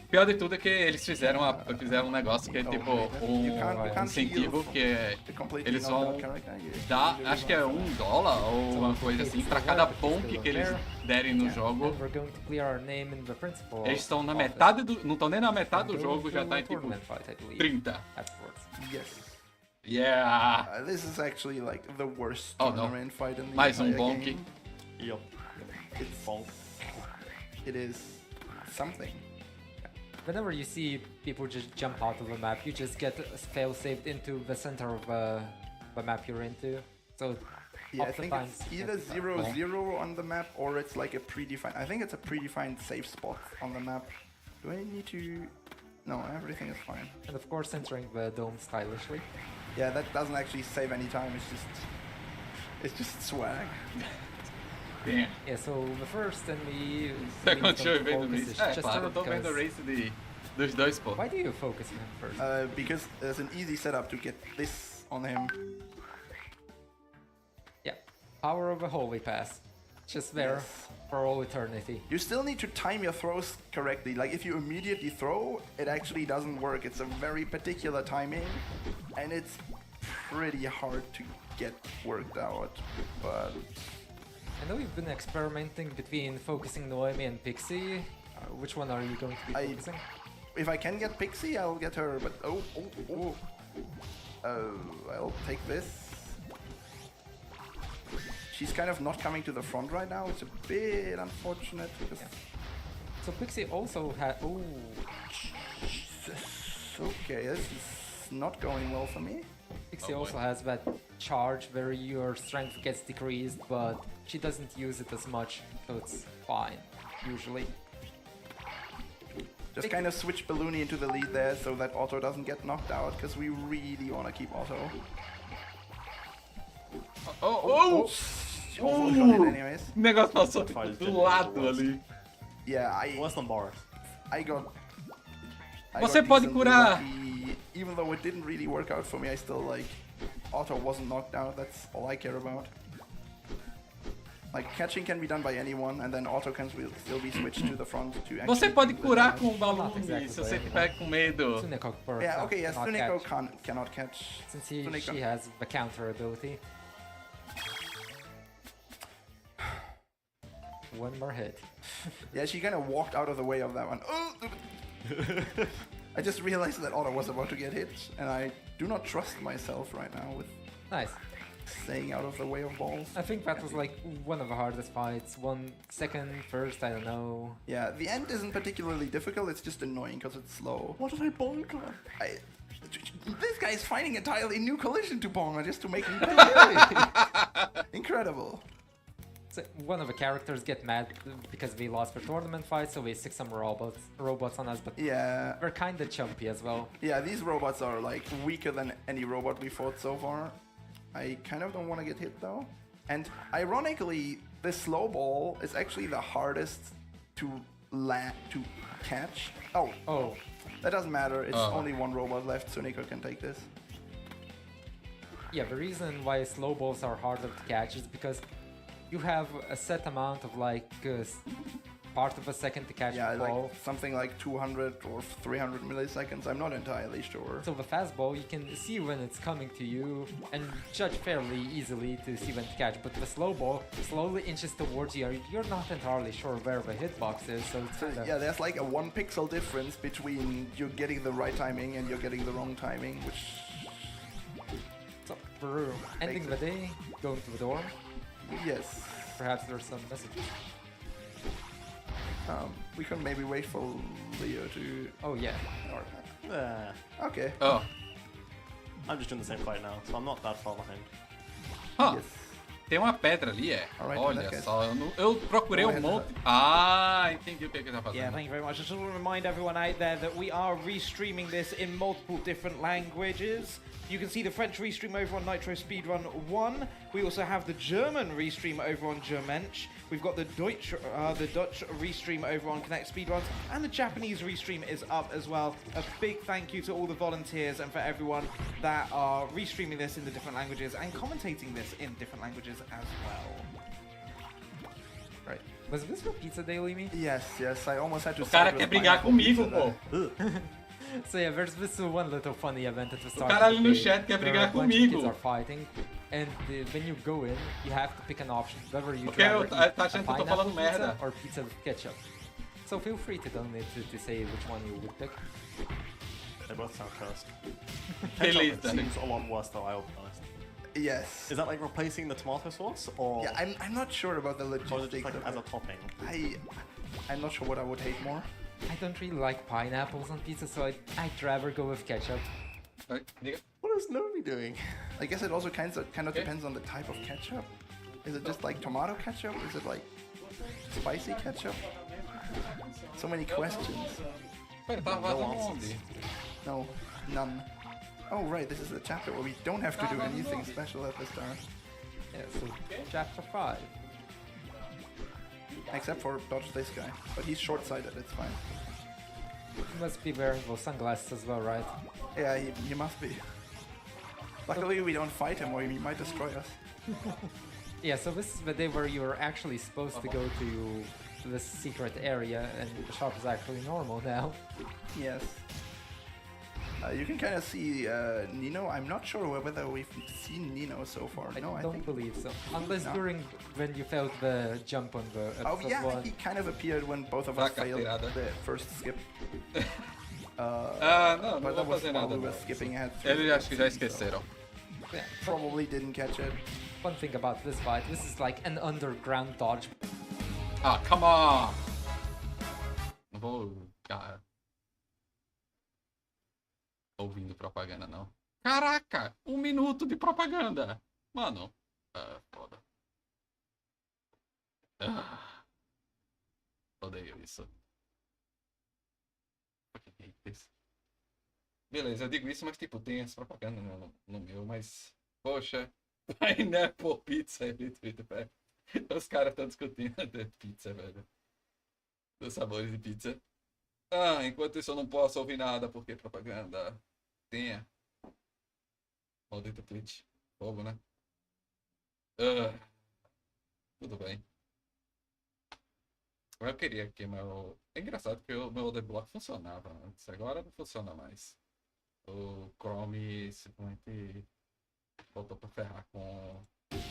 Pior de tudo é que eles fizeram um negócio que é tipo You can't incentivo heal que é, the completely eles knocked vão out character. dar, acho que é $1 ou uma coisa assim, pra cada bonk que eles derem no jogo. And we're going to clear our name in the principal. Eles estão na office. metade do. Não estão nem na metade do And jogo, go já to tá a em tipo tournament fight, I believe, 30. afterwards. Yes. Yeah! This is actually like the worst Oh, no. tournament fight in the Mais entire bonk. game. Yup. It's Bonk. It is something. Whenever you see people just jump out of a map, you just get fail-saved into the center of the map you're into. So Yeah, I think oftentimes it's either 0-0 on the map or it's like a predefined. I think it's a predefined safe spot on the map. Do I need to? No, everything is fine. and of course entering the dome stylishly. Yeah, that doesn't actually save any time. It's just swag. Damn. Yeah, so the first enemy Você leads them continua to vendo focus isso? is É, Chester claro, eu tô vendo o because- race dos dois, pô. Why do you focus him first? Because there's an easy setup to get this on him. Yeah, power of a holy pass. Just there Yes. for all eternity. You still need to time your throws correctly. Like if you immediately throw, it actually doesn't work. It's a very particular timing, and it's pretty hard to get worked out. But I know you've been experimenting between focusing Noemi and Pixie. Which one are you going to be I- focusing? if I can get Pixie, I'll get her. But oh, I'll take this. She's kind of not coming to the front right now. It's a bit unfortunate. Because So Pixie also had. Oh, Jesus. Okay, this is not going well for me. Pixie Oh boy. also has that charge where your strength gets decreased, but she doesn't use it as much, so it's fine, usually. Just kind of switch Balloony into the lead there so that Otto doesn't get knocked out, because we really want to keep Otto. Oh! She almost got it anyways. O negócio passou Faz do de- lado ali. Yeah, Worse than bars. I got. Você pode decently curar. lucky. Even though it didn't really work out for me, I still like. Otto wasn't knocked out. That's all I care about. Like catching can be done by anyone, and then Otto can still be switched to the front to actually. Você pode do the curar damage. com o balão Exactly, se você but- tiver com medo. Tsuneko, for Yeah, okay, example, yes, cannot Tsuneko catch, cannot catch. since Tsuneko. she has the counter ability. One more hit. Yeah, she kind of walked out of the way of that one. Oh! I just realized that Otto was about to get hit, and I do not trust myself right now with Nice. staying out of the way of balls. I think that was like one of the hardest fights. One second, first, I don't know. Yeah, the end isn't particularly difficult, it's just annoying because it's slow. What did I bonk on? This guy is finding entirely new collision to Bonga just to make me pay. Incredible. So one of the characters get mad because we lost the tournament fight, so we stick some robots on us, but Yeah, we're kinda chumpy as well. yeah, these robots are like weaker than any robot we fought so far. I kind of don't want to get hit though. And ironically, this slow ball is actually the hardest to catch. Oh, Oh, that doesn't matter. It's Uh-huh. only one robot left, so Nico can take this. yeah, the reason why slow balls are harder to catch is because you have a set amount of like part of a second to catch Yeah, the ball. like something like 200 or 300 milliseconds. I'm not entirely sure. So the fastball, you can see when it's coming to you and judge fairly easily to see when to catch. But the slow ball slowly inches towards you. You're not entirely sure where the hitbox is, so it's kinda... Yeah, there's like a 1 pixel difference between you getting the right timing and you're getting the wrong timing, which So, we're ending the day, going to the dorm. yes. Perhaps there's some messages. We can maybe wait for Leo to. Oh yeah. Yeah. Okay. Oh. I'm just doing the same fight now, so I'm not that far behind. Huh. Yes. Tem uma pedra ali, é? Alright, Olha in that só, eu procurei Go um ahead, monte. Ah, entendi o que ele tá fazendo. Yeah, thank you very much. I just want to remind everyone out there that we are restreaming this in multiple different languages. You can see the French restream over on Nitro Speedrun 1. We also have the German restream over on Germensch. We've got the Dutch restream over on Connect Speedruns, and the Japanese restream is up as well. A big thank you to all the volunteers and for everyone that are restreaming this in the different languages and commentating this in different languages as well. Right. Was this for Pizza Day, Limi? Yes, I almost had to. O cara side with quer brigar pineapple comigo, pizza pô. there. So yeah, there's this one little funny event at the start. cara ali of no the chat quer game brigar where a bunch of kids comigo. are fighting, and when you go in, you have to pick an option whether you Porque eu- rather tá eat achando que eu tô pineapple falando pizza merda. or pizza with ketchup. So feel free to donate to say which one you would pick. They both sound cursed. Beleza. Ketchup seems a lot worse though, I'll be honest. Yes. Is that like replacing the tomato sauce, or, Yeah, I'm not sure about the or is it logistics just like of as a it. topping? I'm not sure what I would hate more. I don't really like pineapples on pizza, so I'd rather go with ketchup. Vai, diga. What is Nomi doing? I guess it also kind of Okay. depends on the type of ketchup. Is it just like tomato ketchup? Is it like spicy ketchup? So many questions. Pera, tava vazando onde? No, none. Oh right, this is the chapter where we don't have to do anything special at the start. Yeah, so chapter 5. Except for dodge this guy. But he's short-sighted, it's fine. You must be wearing those sunglasses as well, right? Yeah, he must be. Luckily we don't fight him or he might destroy us. Yeah, so this is the day where you're actually supposed to go to this secret area, and the shop is actually normal now. Yes. You can kind of see Nino. I'm not sure whether we've seen Nino so far. I No, I don't think. believe so. Unless No. during when you failed the jump on the Oh episode yeah, one. he kind of appeared when both of us Vaca failed tirada. the first skip. Ah, não But vou that was fazer while nada. we were não. skipping ahead. through Eles the acho que já cutscene, so esqueceram. Yeah. Probably didn't catch it. Fun thing about this fight, this is like an underground dodge. Ah, come on! Não vou ficar ouvindo propaganda, não. Caraca! 1 minuto de propaganda! Mano, foda. Odeio isso. Fucking hate this. Beleza, eu digo isso, mas tipo, tem essa propaganda no meu, mas... Poxa, Pineapple Pizza Elite, velho. Os caras estão discutindo até pizza, velho. Dos sabores de pizza. Ah, enquanto isso eu não posso ouvir nada, porque propaganda. Tenha. Maldito Twitch. Fogo, né? Tudo bem. Eu queria que meu... É engraçado que o meu adblock funcionava antes. Agora não funciona mais. O Chrome simplesmente voltou pra ferrar com...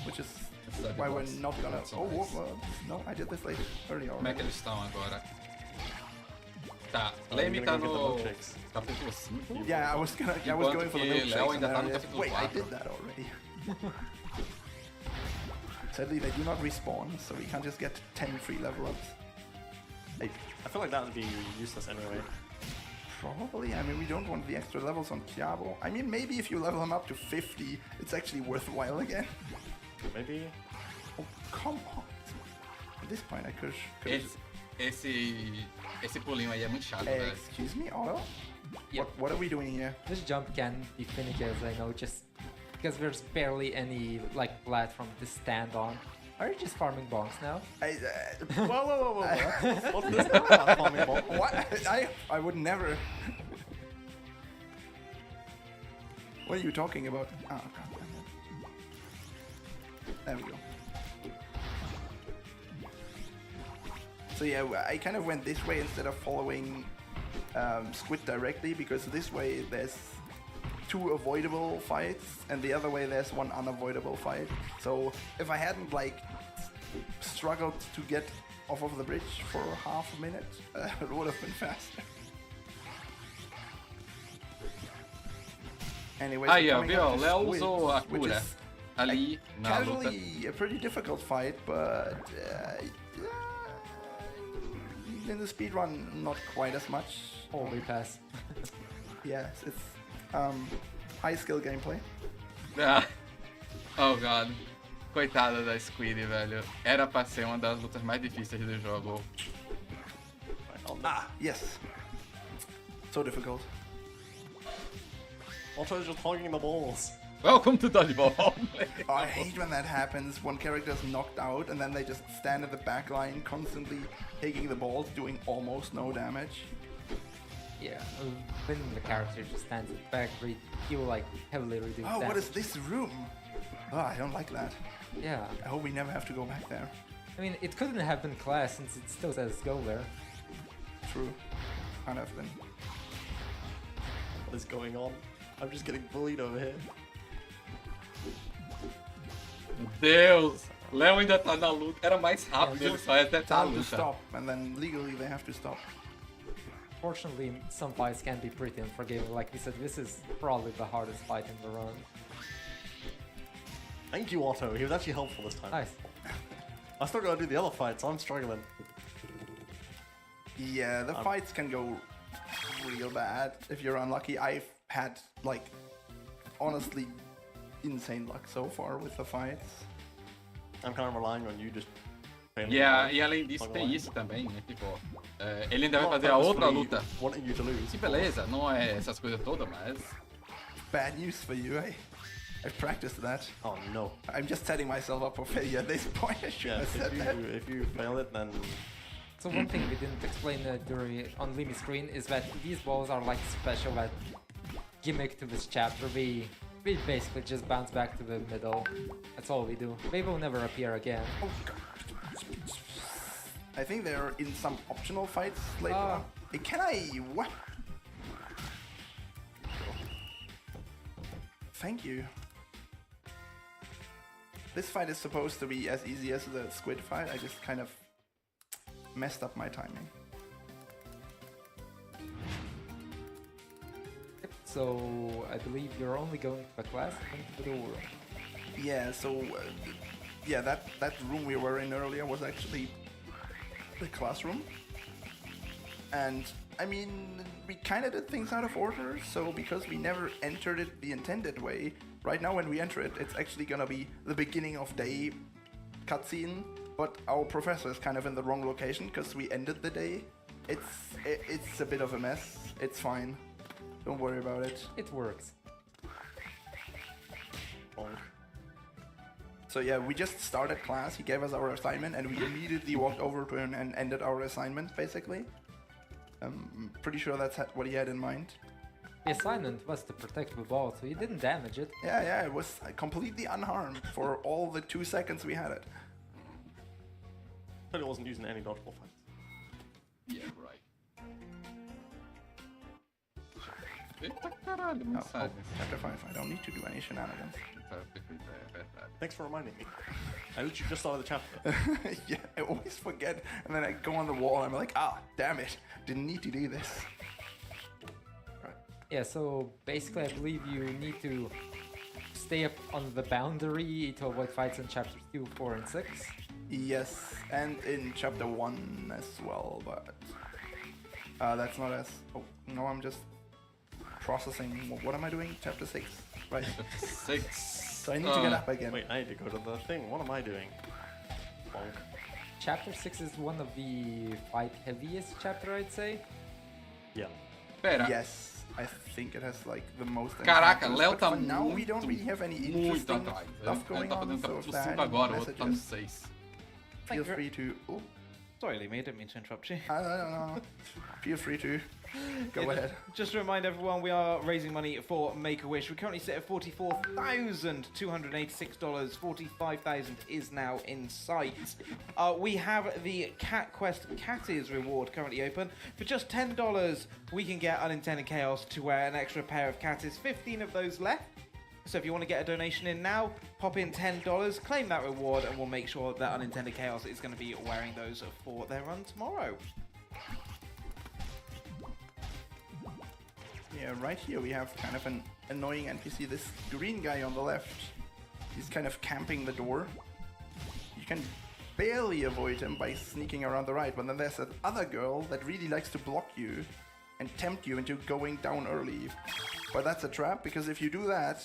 Which is esses why we're adblocks. not gonna. Não são Oh, mais. no, I did this late earlier. Como é que already. eles estão agora? Tá, Oh, Leme you're tá gonna go get the no milkshakes. capítulo 5. Yeah, I was Enquanto going for the que milkshakes. Léo and ainda then tá I no realized, capítulo wait, I 4. did that already. Sadly, they do not respawn, so we can't just get 10 free level ups. I feel like that would be useless anyway. Probably. I mean, we don't want the extra levels on Kiabo. I mean, maybe if you level him up to 50, it's actually worthwhile again. Maybe. Oh, come on. At this point, I could. Esse pulinho aí é muito chato, velho. Excuse me, Otto? Yep. What are we doing here? This jump can be finicky, as I know, just because there's barely any like platform to stand on. Are you just farming bonks now? Whoa. What's this platforming ball? What? I would never. What are you talking about? Oh, God. There we go. So yeah, I kind of went this way instead of following Squid directly, because this way there's 2 avoidable fights, and the other way there's 1 unavoidable fight. So if I hadn't like struggled to get off of the bridge for half a minute, it would have been faster. Anyways, Aí, ó, coming viu? up O to Léo Squid, usou a which cura is ali na luta. casually a pretty difficult fight, but in the speedrun, not quite as much. Holy pass. Yes, it's high skill gameplay. Ah. Oh god. Coitada da Squid, velho. Era pra ser uma das lutas mais difíceis do jogo. Ah, yes. So difficult. Also, just hogging the balls. Welcome to Dodgeball. Oh, I hate when that happens. One character's knocked out and then they just stand at the back line constantly taking the balls, doing almost no damage. Yeah, when the character just stands at the back, he will like heavily reduce Oh, damage. what is this room? Oh, I don't like that. Yeah, I hope we never have to go back there. I mean, it couldn't have been class since it still says go there. True. Can't have been. What is going on? I'm just getting bullied over here. Meu Deus! Léo ainda tá na luta. Era mais rápido, ele só ia tentar a Time to luta. stop, and then legally they have to stop. Fortunately, some fights can be pretty unforgiving. Like we said, this is probably the hardest fight in the run. Thank you, Otto. He was actually helpful this time. Nice. I still gotta do the other fights, so I'm struggling. Yeah, the fights can go real bad if you're unlucky. I've had, like, honestly, insane luck so far with the fights. I'm kind of relying on you just. failing E além disso, tem isso também, né? Tipo, ele ainda vai fazer a Purposefully outra luta. Wanting you to lose. Sim, beleza, não é essas coisas todas, mas. Bad news for you, eh? I've practiced that. Oh no. I'm just setting myself up for failure at this point. I should Yeah, have said that. if you fail it, then So one thing we didn't explain during on Limi's screen is that these balls are like special that gimmick to this chapter. We basically just bounce back to the middle. That's all we do. They will never appear again. Oh, God. I think they're in some optional fights later on. Hey, can I? What? Thank you. This fight is supposed to be as easy as the squid fight. I just kind of messed up my timing. So I believe you're only going to the class and to the door. Yeah, so yeah, that room we were in earlier was actually the classroom. And I mean, we kind of did things out of order, so because we never entered it the intended way, right now when we enter it, it's actually gonna be the beginning of day cutscene, but our professor is kind of in the wrong location because we ended the day. It's a bit of a mess. It's fine. Don't worry about it. It works. bonk. So yeah, we just started class, he gave us our assignment, and we immediately walked over to him and ended our assignment, basically. I'm pretty sure that's what he had in mind. The assignment was to protect the ball, so you didn't damage it. Yeah, it was completely unharmed for all the 2 seconds we had it. But it wasn't using any dodgeball fights. Yeah, right. Eita caralho, Oh, mensagens. chapter 5, I don't need to do any shenanigans. Tá, perfeito, é verdade. Thanks for reminding me. I literally just started the chapter. Yeah, I always forget, and then I go on the wall and I'm like, ah, damn it, didn't need to do this. Yeah, so basically I believe you need to stay up on the boundary to avoid fights in chapters 2, 4, and 6. Yes, and in chapter 1 as well, but that's not as... Oh, no, I'm just processing. What am I doing? Chapter 6. Right. 6. So I need to get up again. Wait, I need to go to the thing. What am I doing? Bonk. Chapter 6 is one of the fight heaviest chapter, I'd say. Yeah. Pera, Yes, I think it has like the most... Caraca, encounters, Léo but tá for now we don't muito, really have any muito interesting atrás. stuff Ele going tá on, fazendo so capítulo if there 5 are any agora, o outro tá no messages, 6. feel free to... Oh, Sorry, Lee, I didn't mean to interrupt you. no. Feel free to go ahead. Just to remind everyone, we are raising money for Make-A-Wish. We currently sit at $44,286. 45,000 is now in sight. We have the Cat Quest Catties reward currently open. For just $10, we can get Unintended Chaos to wear an extra pair of Catties. 15 of those left. So if you want to get a donation in now, pop in $10, claim that reward, and we'll make sure that Unintended Chaos is going to be wearing those for their run tomorrow. Yeah, right here we have kind of an annoying NPC, this green guy on the left. He's kind of camping the door. You can barely avoid him by sneaking around the right, but then there's that other girl that really likes to block you and tempt you into going down early. But that's a trap, because if you do that,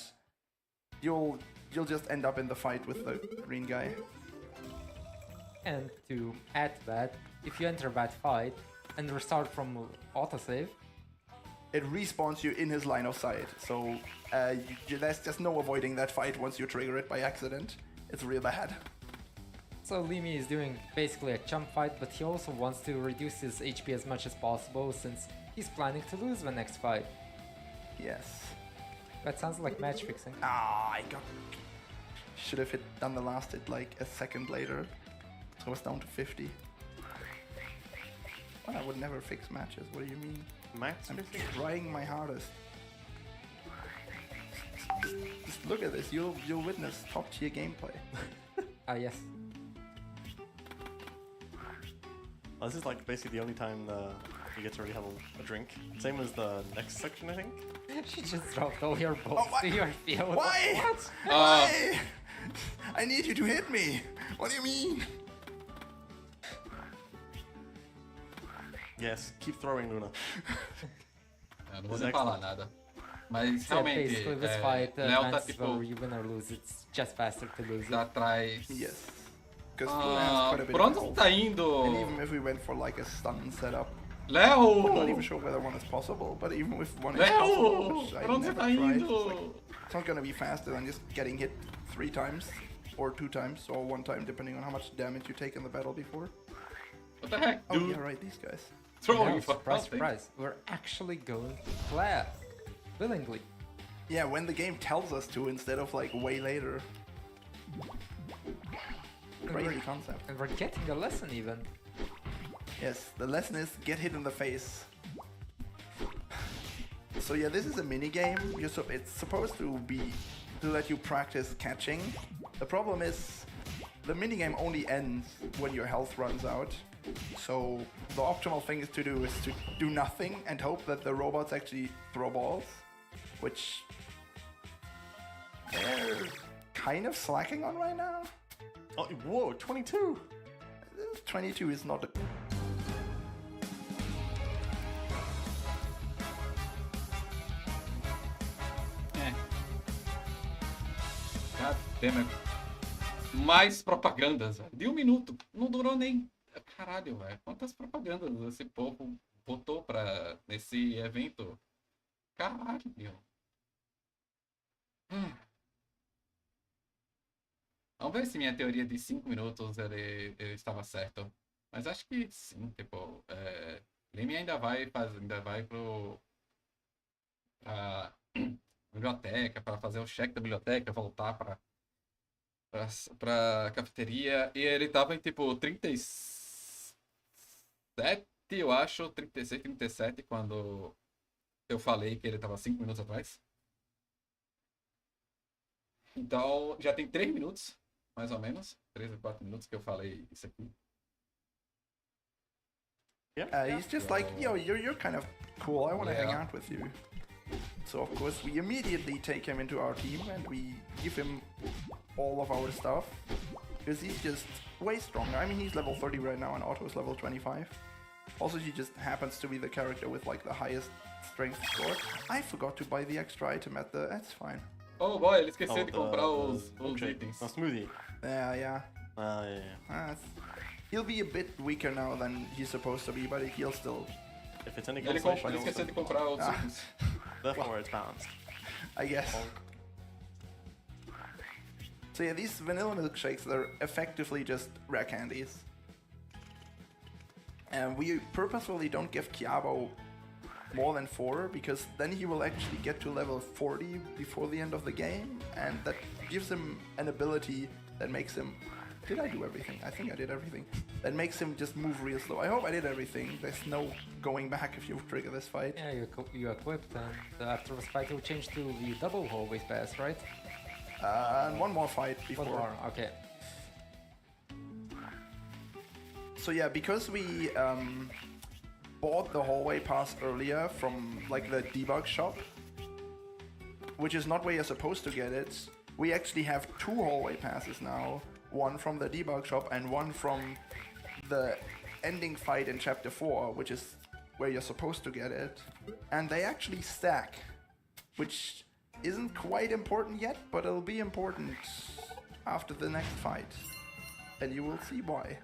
you'll you'll just end up in the fight with the green guy. And to add to that, if you enter that fight and restart from autosave, It respawns you in his line of sight, so there's just no avoiding that fight once you trigger it by accident. It's real bad. so Limi is doing basically a chump fight, but he also wants to reduce his HP as much as possible since he's planning to lose the next fight. Yes. That sounds like match fixing. Ah, I got... Should have done the last hit like a second later. So I was down to 50. Well, I would never fix matches, what do you mean? Max I'm 50? trying my hardest. Just look at this, you'll witness top tier gameplay. Ah, yes. Well, this is like basically the only time you get to really have a drink. Same as the next section, I think. She just dropped all your balls what? to your field. Why? What? Why? I need you to hit me! What do you mean? Yes, keep throwing, Luna. Eu não vou Is nem falar nada. Mas So realmente, basically, this fight, Léo tá Lance, tipo, whether you win or lose, it's just faster to lose tá it. atrás. Yes. Because has quite a bit Por of onde você health. tá indo? And even if we went for like a stun setup, I'm not even Léo! sure whether one is possible, but even if one is Léo! possible, which I Por onde você never tá tried, indo? it's not gonna be faster than just getting hit 3 times, or 2 times, or 1 time, depending on how much damage you take in the battle before. What the heck, Oh dude? yeah, right, these guys. Throwing Now, for surprise, nothing. surprise, we're actually going to class. Willingly. Yeah, when the game tells us to, instead of like way later. Crazy concept. And we're getting a lesson even. Yes, the lesson is get hit in the face. So yeah, this is a mini game. It's supposed to be to let you practice catching. The problem is the mini game only ends when your health runs out. So the optimal thing is to do nothing and hope that the robots actually throw balls, which they're kind of slacking on right now. Oh, whoa, 22! 22 is not a... God damn it. Mais propagandas, velho. De 1 minuto. Não durou nem. Caralho, velho. Quantas propagandas esse povo botou nesse evento? Caralho, meu. Vamos ver se minha teoria de 5 minutos ele estava certo. Mas acho que sim, tipo. Leme ainda vai pra biblioteca, para fazer o check da biblioteca, voltar pra cafeteria. E ele tava em tipo 37, eu acho, 36, 37, quando eu falei que ele tava 5 minutos atrás. Então já tem 3 minutos, mais ou menos. 3 ou 4 minutos que eu falei isso aqui. he's just like, yo, you're kind of cool. I want to hang Yeah. out with you. So of course we immediately take him into our team and we give him all of our stuff because he's just way stronger. I mean, he's level 30 right now and Otto is level 25. Also, he just happens to be the character with like the highest strength score. I forgot to buy the extra item at the... That's fine. Oh boy, ele esqueceu de the- comprar the os milkshake. itens. No, smoothie. Yeah. Yeah. He'll be a bit weaker now than he's supposed to be, but he'll still... If it's any Ele consolation, esqueceu de comprar os Ah. itens. therefore it's balanced. I guess. Bonk. So yeah, these vanilla milkshakes, they're effectively just rare candies. And we purposefully don't give Kiabo more than 4, because then he will actually get to level 40 before the end of the game, and that gives him an ability that makes him... Did I do everything? I think I did everything. That makes him just move real slow. I hope I did everything. There's no going back if you trigger this fight. Yeah, you equipped, and after this fight, you'll change to the double hallway pass, right? And one more fight before. One more, okay. So yeah, because we bought the hallway pass earlier from like the debug shop, which is not where you're supposed to get it, we actually have 2 hallway passes now. One from the debug shop and one from the ending fight in chapter 4, which is where you're supposed to get it. And they actually stack, which isn't quite important yet, but it'll be important after the next fight. And you will see why.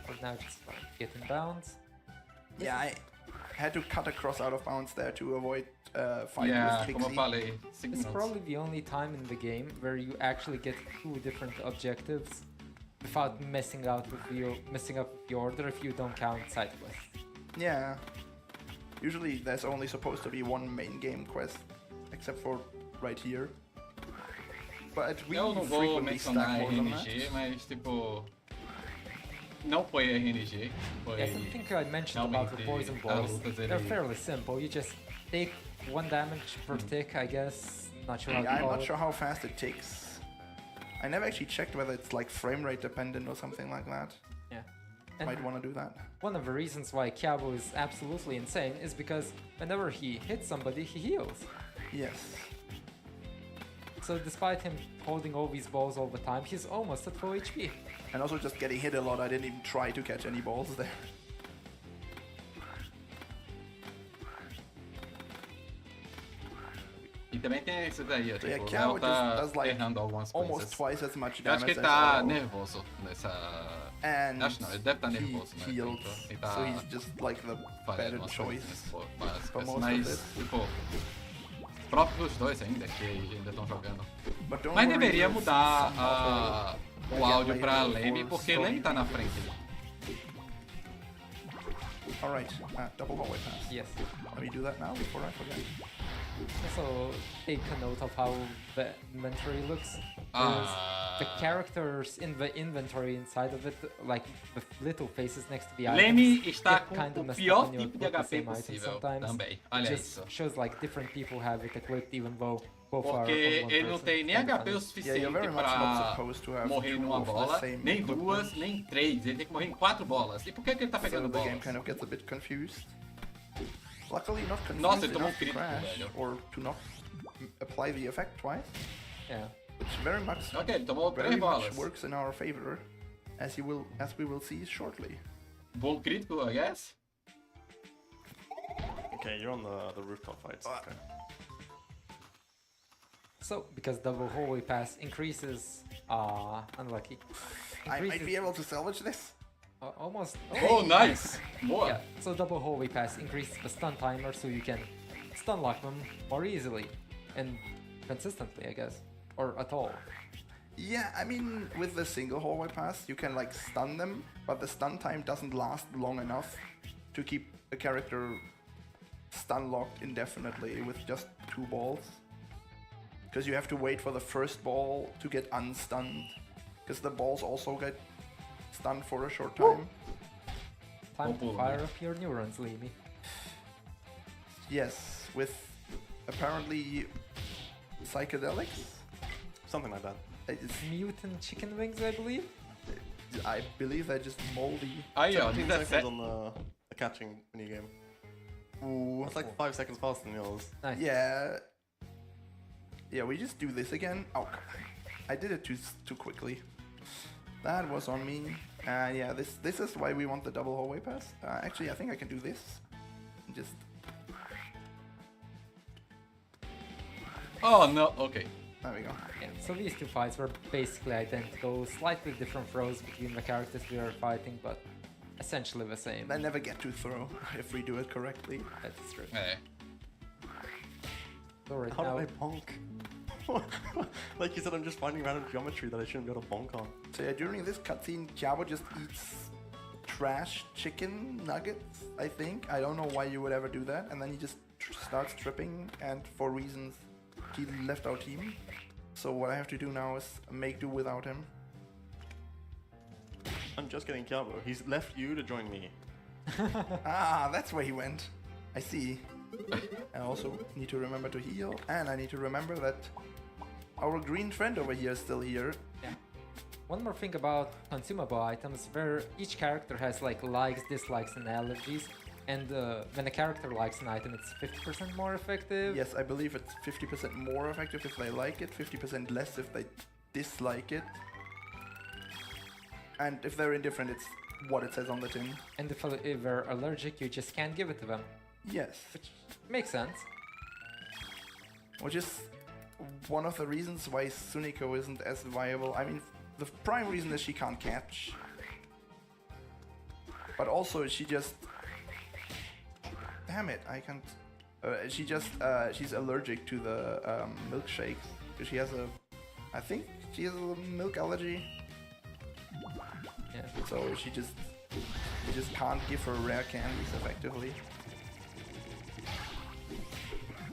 For now, just get in bounds. Yeah, I had to cut across out of bounds there to avoid fight Yeah, with como eu Pixie. falei, 5 It's minutos. probably the only time in the game where you actually get 2 different objectives without messing up with the order if you don't count side quests. Yeah. Usually there's only supposed to be one main game quest, except for right here. But we Eu não vou frequently stack mencionar more than that. RNG, mas tipo. Não foi RNG, foi. Yeah, I think I mentioned about the realmente poison as balls. lutas They're ele. fairly simple. You just take 1 damage per tick, I guess. Not sure how Yeah, to I'm call not it. sure how fast it takes. I never actually checked whether it's like frame rate dependent or something like that. Yeah. And Might want to do that. one of the reasons why Kiabo is absolutely insane is because whenever he hits somebody, he heals. Yes. So despite him holding all these balls all the time, he's almost at full HP. And also just getting hit a lot, I didn't even try to catch any balls there. E também tem isso daí, ó, So yeah, tipo, o Kiao Léo tá just does like errando algumas almost coisas. twice as much Eu acho que damage ele as tá Elo. nervoso nessa. And Acho não, ele deve estar he nervoso, né? healed, Ele tá so he's just like the fazendo better umas choice. coisas for básicas, most of mas, this. tipo, próprios dos dois ainda, que ainda estão jogando. But don't Mas worry, deveria there's mudar some other- o áudio later pra for Leme, porque story Leme tá na reasons. frente. Alright, double hallway pass. Yes. Let me do that now before I forget. Also, take a note of how the inventory looks. Ah. The characters in the inventory inside of it, like the little faces next to the Leme items, está get com kinda o messed pior up when you tipo de equip the HP same item possível sometimes. também. Olha Just isso. shows like different people have it equipped even though both are Porque on one ele não person. tem nem Kinda HP o funny. Yeah, you're suficiente very much not pra supposed to have morrer two numa of the bola, same nem equipment. duas, nem três. Ele tem que morrer em 4 bolas. E por que, que ele tá So pegando the game bolas? kind of gets a bit confused. Luckily not confused Nossa, ele tomou enough to crítico, crash velho. or to not apply the effect twice, Yeah. which very much Ok, ele tomou very 3 much bolas. works in our favor, as we will see shortly. Bom crítico, I guess. Okay, you're on the rooftop fights. Okay. So, because double hallway pass increases, unlucky. I might Increases be able to salvage this. almost. Oh, nice! Boa! Yeah, so double hallway pass increases the stun timer so you can stun lock them more easily and consistently, I guess, or at all. Yeah, I mean, with the single hallway pass, you can like stun them, but the stun time doesn't last long enough to keep a character stun locked indefinitely with just 2 balls. Because you have to wait for the first ball to get unstunned, because the balls also get stunned for a short time. Time to Oh, fire up your neurons, Lemy. Yes, with apparently psychedelics. Something like that. Mutant chicken wings, I believe? I believe they're just moldy. Aí, ó, 17 17. seconds on the catching minigame. Ooh. It's like 5 seconds faster than yours. Nice. Yeah. Yeah, we just do this again. Oh, I did it too quickly. That was on me. Yeah, this is why we want the double hallway pass. Actually, I think I can do this. Just Oh, no, ok. there we go. Yeah, so these two fights were basically identical, slightly different throws between the characters we were fighting, but essentially the same. I never get to throw if we do it correctly. That's true. É. So right How now, do I bonk? Like you said, I'm just finding random geometry that I shouldn't be able to bonk on. So yeah, during this cutscene, Kiabo just eats trash chicken nuggets, I think. I don't know why you would ever do that. And then he just starts tripping, and for reasons, he left our team. So what I have to do now is make do without him. I'm just getting Kiabo. He's left you to join me. Ah, that's where he went. I see. I also need to remember to heal, and I need to remember that our green friend over here is still here. one more thing about consumable items, where each character has like likes, dislikes, and allergies, and when a character likes an item, it's 50% more effective. Yes, I believe it's 50% more effective if they like it, 50% less if they dislike it. And if they're indifferent, it's what it says on the tin. And if they're allergic, you just can't give it to them, Yes. which makes sense. which is one of the reasons why Suniko isn't as viable. I mean, the prime reason is she can't catch, but also she just, damn it, I can't. She's allergic to the milkshakes because she has I think she has a milk allergy. Yeah. So you just can't give her rare candies effectively.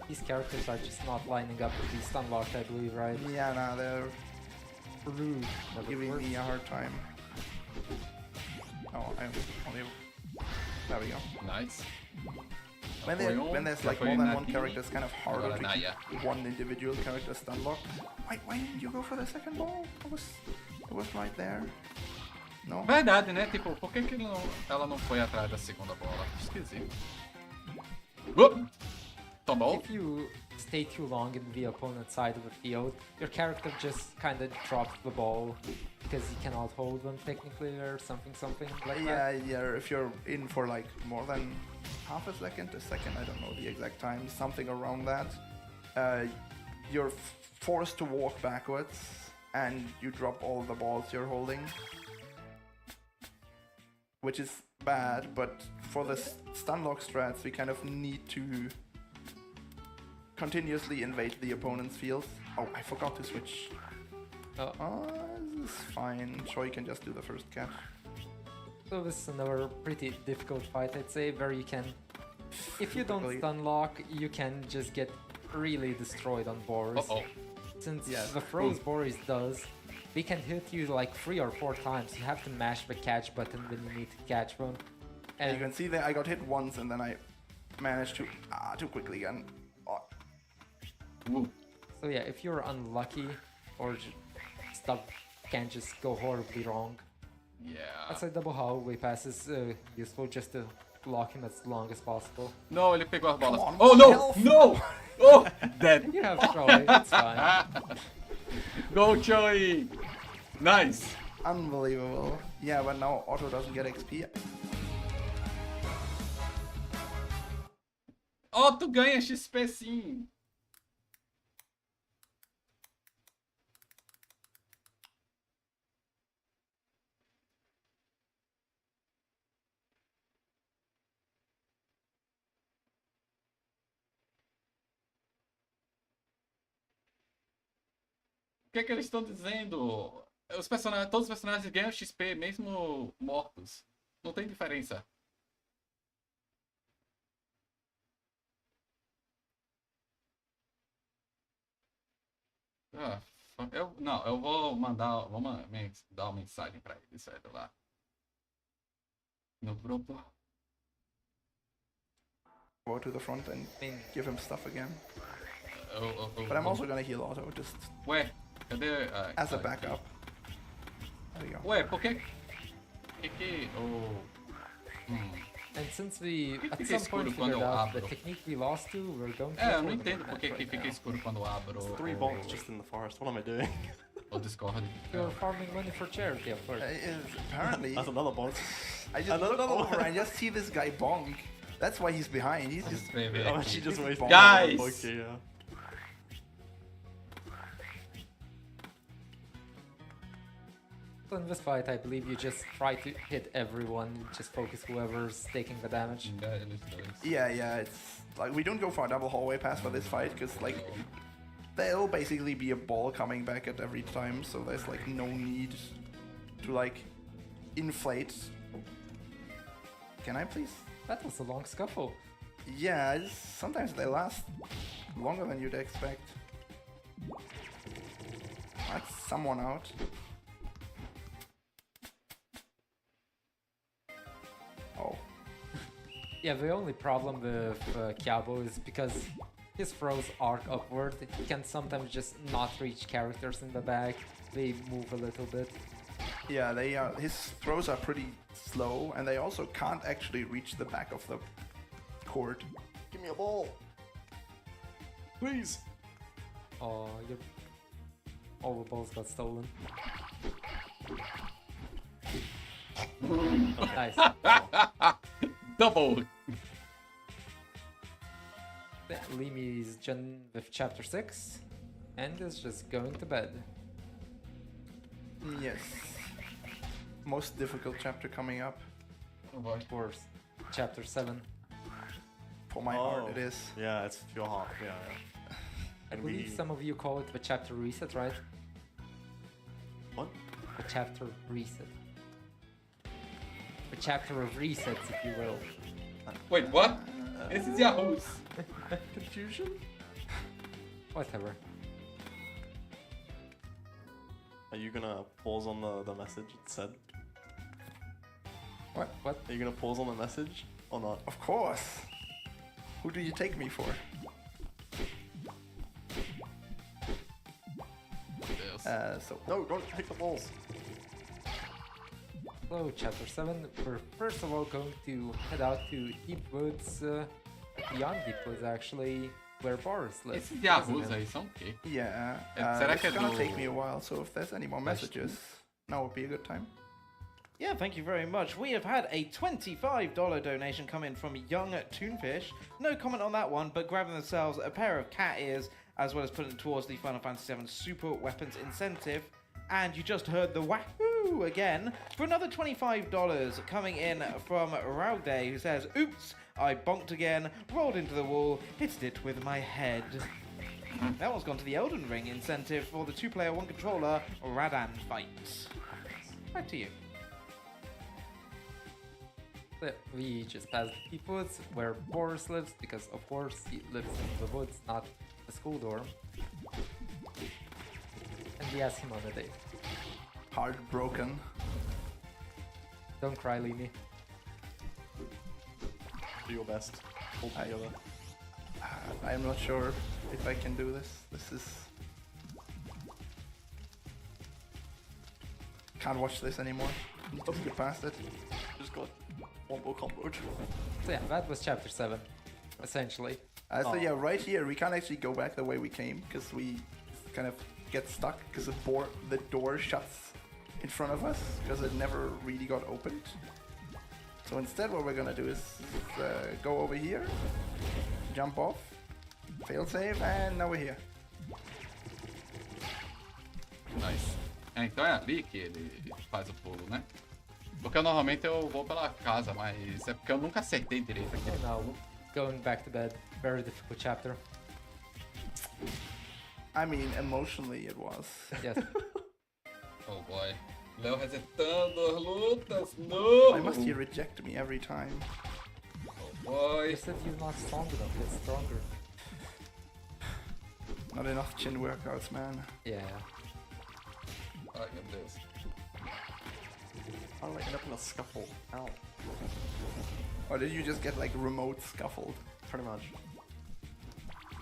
These characters are just not lining up with the stun locked, I believe, right? Yeah, nah, they're Rude. giving me a hard time. Oh, I'm only. There we go. Nice. When there's like more than one character, it's kind of harder to keep one individual character stun locked. Why didn't you go for the second ball? It was right there. No? Verdade, né? Tipo, por que ela não foi atrás da segunda bola? Esquisito. Tomou. If you stay too long in the opponent's side of the field, your character just kind of drops the ball because you cannot hold them technically or something like that. Yeah, if you're in for like more than half a second, I don't know the exact time, something around that, you're forced to walk backwards and you drop all the balls you're holding. Which is bad, but for the stun lock strats, we kind of need to continuously invade the opponent's field. Oh, I forgot to switch. This is fine. Choi can just do the first catch. So this is another pretty difficult fight, I'd say, where you can, if you don't stun lock, you can just get really destroyed on Boris. Since the froze Boris does, they can hit you like 3 or 4 times. You have to mash the catch button when you need to catch one. And you can see that I got hit once and then I managed to too quickly again. So yeah, if you're unlucky or stuff can just go horribly wrong. Yeah. That's why double hallway pass is useful just to block him as long as possible. No, ele pegou as bolas. On, Oh no! health. No! Oh! Dead. You have Troy, it's fine. Go Choi! Nice! Unbelievable. Yeah, but now Otto doesn't get XP. Oh, tu ganha XP sim! O que eles estão dizendo? Todos os personagens ganham XP mesmo mortos. Não tem diferença. Eu vou mandar dar uma mensagem pra eles, velho, lá. No grupo. Go to the front and give him stuff again. But I'm I'm also gonna heal Otto, just Ué, cadê... as a backup. There we go. Ué, por que... And since we at fica some point escuro quando figured eu out the abro? technique we lost to, we're going to... Eu não entendo por que fica escuro quando eu abro 3 bonks just in the forest. What am I doing? o Discord. You're farming money for charity, of course. Apparently, That's another bonk. I just look over and just see this guy bonk. That's why he's behind. He's just Oh, she just wasted Guys! one bonk, yeah. So in this fight, I believe you just try to hit everyone, just focus whoever's taking the damage. yeah. It's like we don't go for a double hallway pass for this fight because like there'll basically be a ball coming back at every time, so there's like no need to like inflate. Can I please? That was a long scuffle. Yeah, sometimes they last longer than you'd expect. That's someone out. Oh. Yeah, the only problem with Kiabo is because his throws arc upward. He can sometimes just not reach characters in the back. They move a little bit. Yeah, they are. His throws are pretty slow, and they also can't actually reach the back of the court. Give me a ball. Please. Oh, all the balls got stolen. Nice. Double! Limi's done with chapter 6 and is just going to bed. Yes. Most difficult chapter coming up. Oh boy. Of course, chapter 7. For my heart, it is. Yeah, it's your heart. Yeah. I believe some of you call it the chapter reset, right? What? The chapter reset. The chapter of resets, if you will. Wait, what? This is Yahoo's. Confusion? Whatever. Are you gonna pause on the message it said? What? Are you gonna pause on the message or not? Of course. Who do you take me for? So No, don't take the balls. So, chapter 7, we're first of all going to head out to Deep Woods, beyond Deep Woods actually, where Boris lives. Esses Yahoo's aí são o quê? yeah, será que it's é gonna do- take me a while. So if there's any more messages, now would be a good time. Yeah, thank you very much. We have had a $25 donation come in from Young Toonfish. No comment on that one, but grabbing themselves a pair of cat ears, as well as putting it towards the Final Fantasy VII Super Weapons incentive. And you just heard the wahoo again for another $25 coming in from Raude, who says, "Oops, I bonked again, rolled into the wall, hit it with my head." That one's gone to the Elden Ring incentive for the 2-player 1-controller Radan fight. Back to you. So, we just passed Deep Woods, where Boris lives, because of course he lives in the woods, not the school dorm. And we asked him on a date. Heartbroken. Don't cry, Limi. Do your best. Hold together. I'm not sure if I can do this. This is... Can't watch this anymore. Need to skip past it. Just got one more combo. So yeah, that was chapter 7, essentially. So yeah, right here we can't actually go back the way we came because we kind of get stuck because the door shuts in front of us because it never really got opened. So instead what we're gonna do is go over here, jump off, fail save, and now we're here. Nice. É, então é ali que ele faz o pulo, né? Porque normalmente eu vou pela casa, mas é porque eu nunca acertei direito aqui. So now, going back to bed. Very difficult chapter. I mean, emotionally it was. Yes. Oh boy. Léo resetando as lutas. No! Why must he reject me every time? Oh boy. You said you're not strong enough, get stronger. Not enough chin workouts, man. Yeah. Ai meu Deus. How did I end up in a scuffle? Ow. Or did you just get like remote scuffled? Pretty much.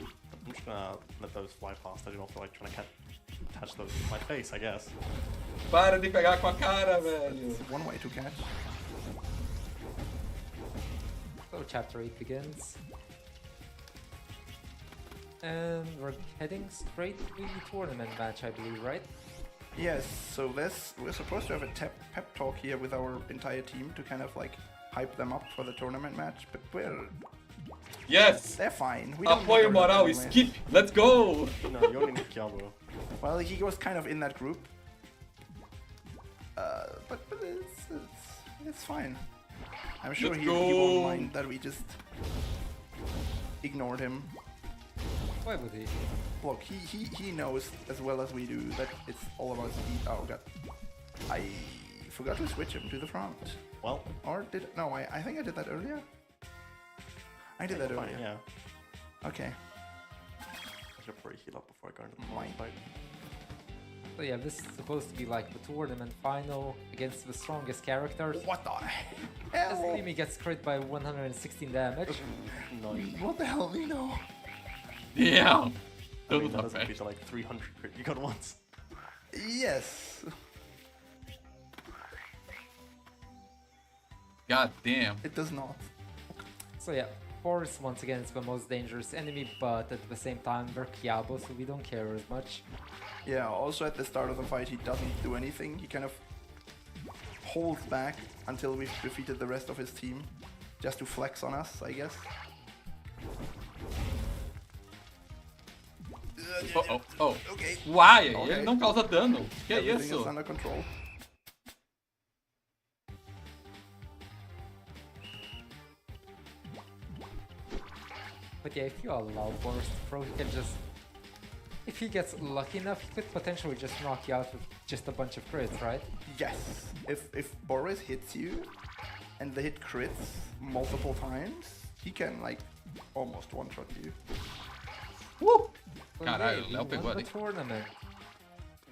I'm just gonna let those fly past. I do not feel like trying to catch those with my face, I guess. Para de pegar com a cara, velho. It's one way to catch. So chapter 8 begins. And we're heading straight to the tournament match, I believe, right? Yes, so we're supposed to have a pep talk here with our entire team to kind of like hype them up for the tournament match, but Yes! they're fine. We don't Apoio need their moral, help anyway. skip! Let's go! No, you only need Kiabu. Well, he was kind of in that group. But it's fine. I'm sure Let's he go. won't mind that we just ignored him. Why would he? Look, he knows as well as we do that it's all about speed. Oh god. I forgot to switch him to the front. Well, Or did... No, I think I did that earlier. I did that fine, earlier. yeah. Okay. I should probably heal up before I go into the Mine. fight. So yeah, this is supposed to be like the tournament final against the strongest characters. What the As hell? Limi gets crit by 116 damage. No, What the hell, Nino? Damn! I mean, Tudo that tá doesn't perto. beat to like 300 crit you got once. Yes. God damn. It does not. So yeah, Boris once again is the most dangerous enemy, but at the same time we're Kiabo, so we don't care as much. Yeah, also at the start of the fight he doesn't do anything. He kind of holds back until we've defeated the rest of his team. Just to flex on us, I guess. Oh. Okay. Uai, Ok. ele não causa dano. Que Everything isso? is under control. But yeah, if you allow Boris to throw, he can just... If he gets lucky enough, he could potentially just knock you out with just a bunch of crits, right? Yes. If Boris hits you, and the hit crits multiple times, he can like almost one-shot you. Woo! So Caralho, yeah, Léo we pegou won ali. the tournament.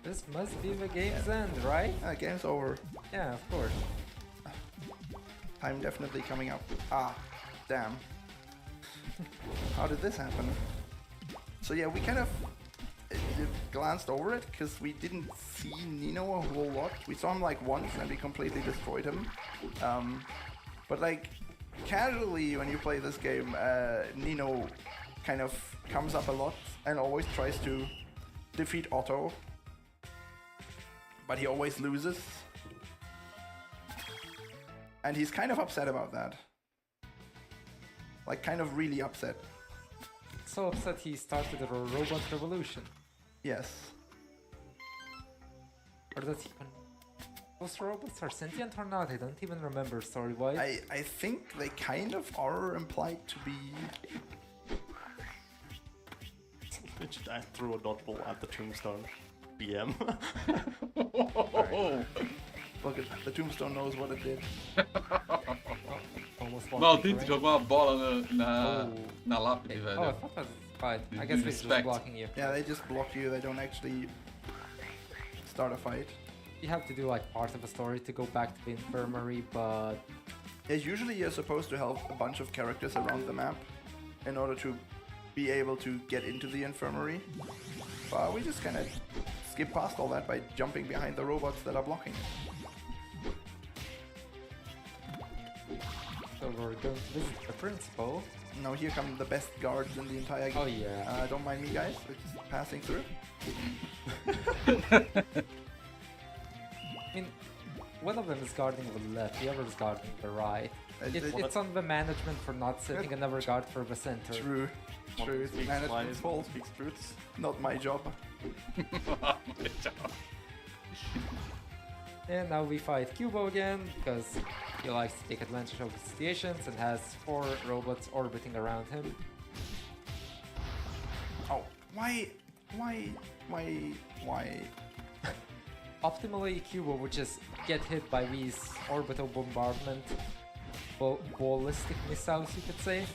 This must be the game's end, right? Game's over. Yeah, of course. Time definitely coming up. Ah, damn. How did this happen? So yeah, we kind of glanced over it because we didn't see Nino a whole lot. We saw him like once and we completely destroyed him. But like casually when you play this game, Nino kind of comes up a lot and always tries to defeat Otto. But he always loses. And he's kind of upset about that. Like kind of really upset. So upset he started a robot revolution. Yes. Or does he even... Those robots are sentient or not? I don't even remember story-wise. I think they kind of are implied to be. I threw a dodgeball at the tombstone. BM. Look, the tombstone knows what it did. Almost walked Maldito, into jogou uma bola na Oh. lápide, Oh, I velho. thought that was fine. I Did guess you we're just respect? blocking you. Yeah, they just block you. They don't actually start a fight. You have to do like part of a story to go back to the infirmary, but Yeah, usually you're supposed to help a bunch of characters around the map in order to be able to get into the infirmary. But we just kind of skip past all that by jumping behind the robots that are blocking. so we're going to visit the principal. Now here come the best guards in the entire game. Oh yeah. Don't mind me, guys. We're just passing through. I mean, one of them is guarding the left, the other is guarding the right. It's on the management for not setting another guard for the center. True. True. It's Speaks management's lies, fault. speaks truths. Not my job. And now we fight Cubo again, because he likes to take advantage of the situations and has 4 robots orbiting around him. Oh, why? Optimally, Cubo would just get hit by these orbital bombardment ballistic missiles, you could say.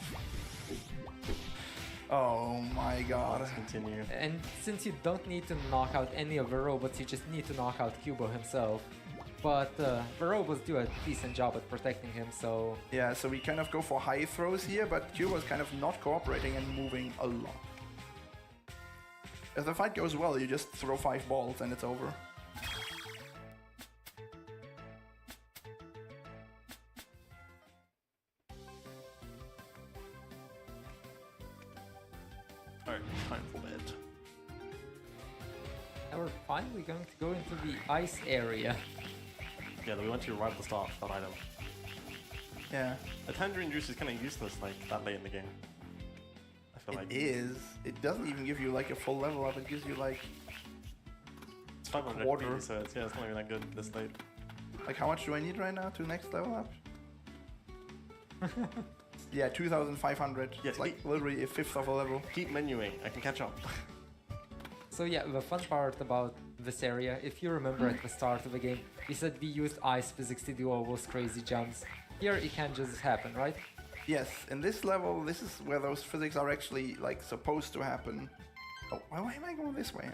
Oh my god. Let's continue. And since you don't need to knock out any of the robots, you just need to knock out Cubo himself. But the robots do a decent job at protecting him, so... Yeah, so we kind of go for high throws here, but Cubo's kind of not cooperating and moving a lot. If the fight goes well, you just throw 5 balls and it's over. Alright, time for bed. Now we're finally going to go into the ice area. Yeah, we went to right at the start, that item. Yeah, The tangerine juice is kind of useless, like, that late in the game. I feel like it is. It doesn't even give you like a full level up, it gives you like... it's 500 quarter. HP, so it's, yeah, it's not even that good this late. Like how much do I need right now to next level up? Yeah, 2,500. Yeah, It's like literally a fifth of a level. Keep menuing, I can catch up. So yeah, the fun part about this area, if you remember at the start of the game, we said we used ice physics to do all those crazy jumps. Here it can just happen, right? Yes, in this level, this is where those physics are actually like supposed to happen. Oh, why am I going this way?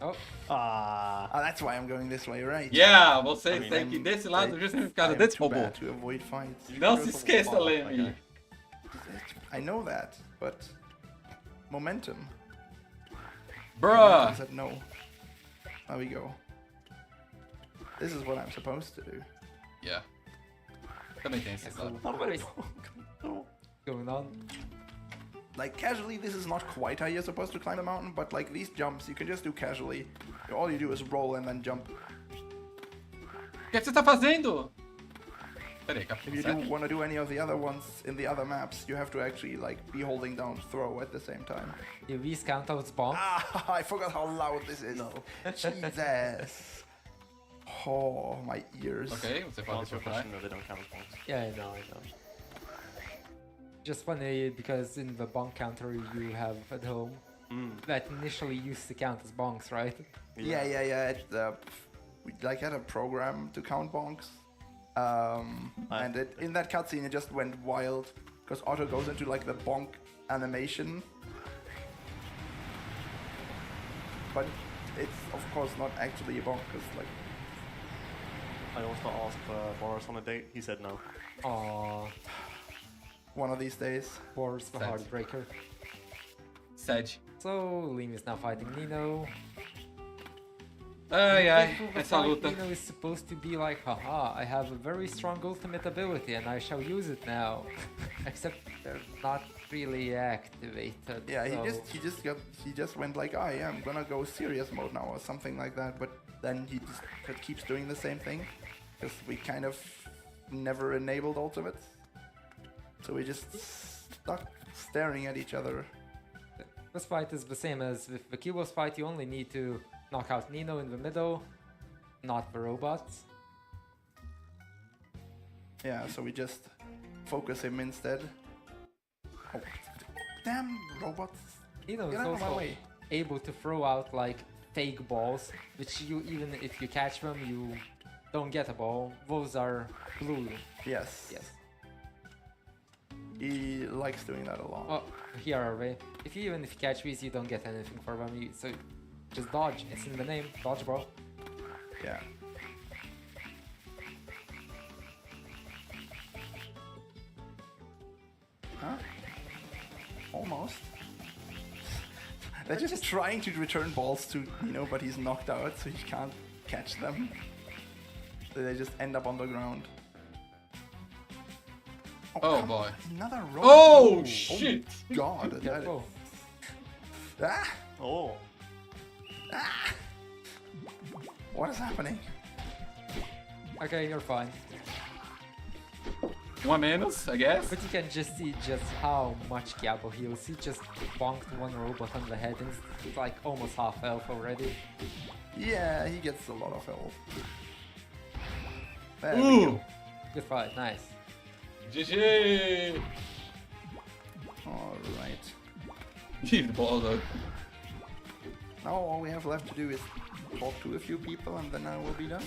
Oh, Ah, That's why I'm going this way, right? Yeah, você I mean, tem que ir desse lado I- justificado I am desse too robô. bad to avoid fights. Não se esqueça, Leme. I know that, but momentum. Bruh. I said no. There we go. This is what I'm supposed to do. Yeah. Também tem esse lado. what is going on? Like casually, this is not quite how you're supposed to climb a mountain, but like these jumps, you can just do casually. All you do is roll and then jump. O que você tá fazendo? Peraí, If capítulo you 7? do want to do any of the other ones in the other maps, you have to actually like be holding down throw at the same time. You viscount out bomb. Ah, I forgot how loud this is. No. Jesus. Oh, my ears. Ok, você To pode answer your chutar. question, no, they don't count as bonks. Yeah, I know. Just funny because in the bonk counter you have at home that initially used to count as bonks, right? Yeah. We like had a program to count bonks. And in that cutscene it just went wild because Otto goes into like the bonk animation. But it's of course not actually a bonk because like I also asked Boris on a date. He said no. Aww, one of these days. Boris the Sad. Heartbreaker. Sad. So Liam is now fighting Nino. Ai, ai, Before the essa fight, luta. Nino is supposed to be like, haha, I have a very strong ultimate ability and I shall use it now. Except they're not really activated. Yeah, so- he just went like, oh yeah, I'm gonna go serious mode now or something like that. But then he just keeps doing the same thing because we kind of never enabled ultimates, so we just stuck staring at each other. This fight is the same as with the Kibos fight. You only need to knock out Nino in the middle, not the robots. Yeah, so we just focus him instead. Oh, damn robots! Nino Get is out of my also way! able to throw out like fake balls, which you even if you catch them, you don't get a ball. Those are blue. Yes. Yes. He likes doing that a lot. Oh, here are they. Even if you catch these, you don't get anything for them. So just dodge. It's in the name. Dodge, bro. Yeah. Huh? Almost. They're just trying to return balls to Nino, but he's knocked out, so he can't catch them. So they just end up on the ground. Oh come boy. on, another robot. Oh shit! God. that- Careful. Ah! Oh, Ah! What is happening? Okay, you're fine. Um a menos, I guess. But you can just see just how much Gabo heals. He just bonked one robot on the head and it's like almost half health already. Yeah, he gets a lot of health. There we Ooh! go. Good fight, nice. GG! Alright. Leave the ball though. Now all we have left to do is talk to a few people and then I will be done.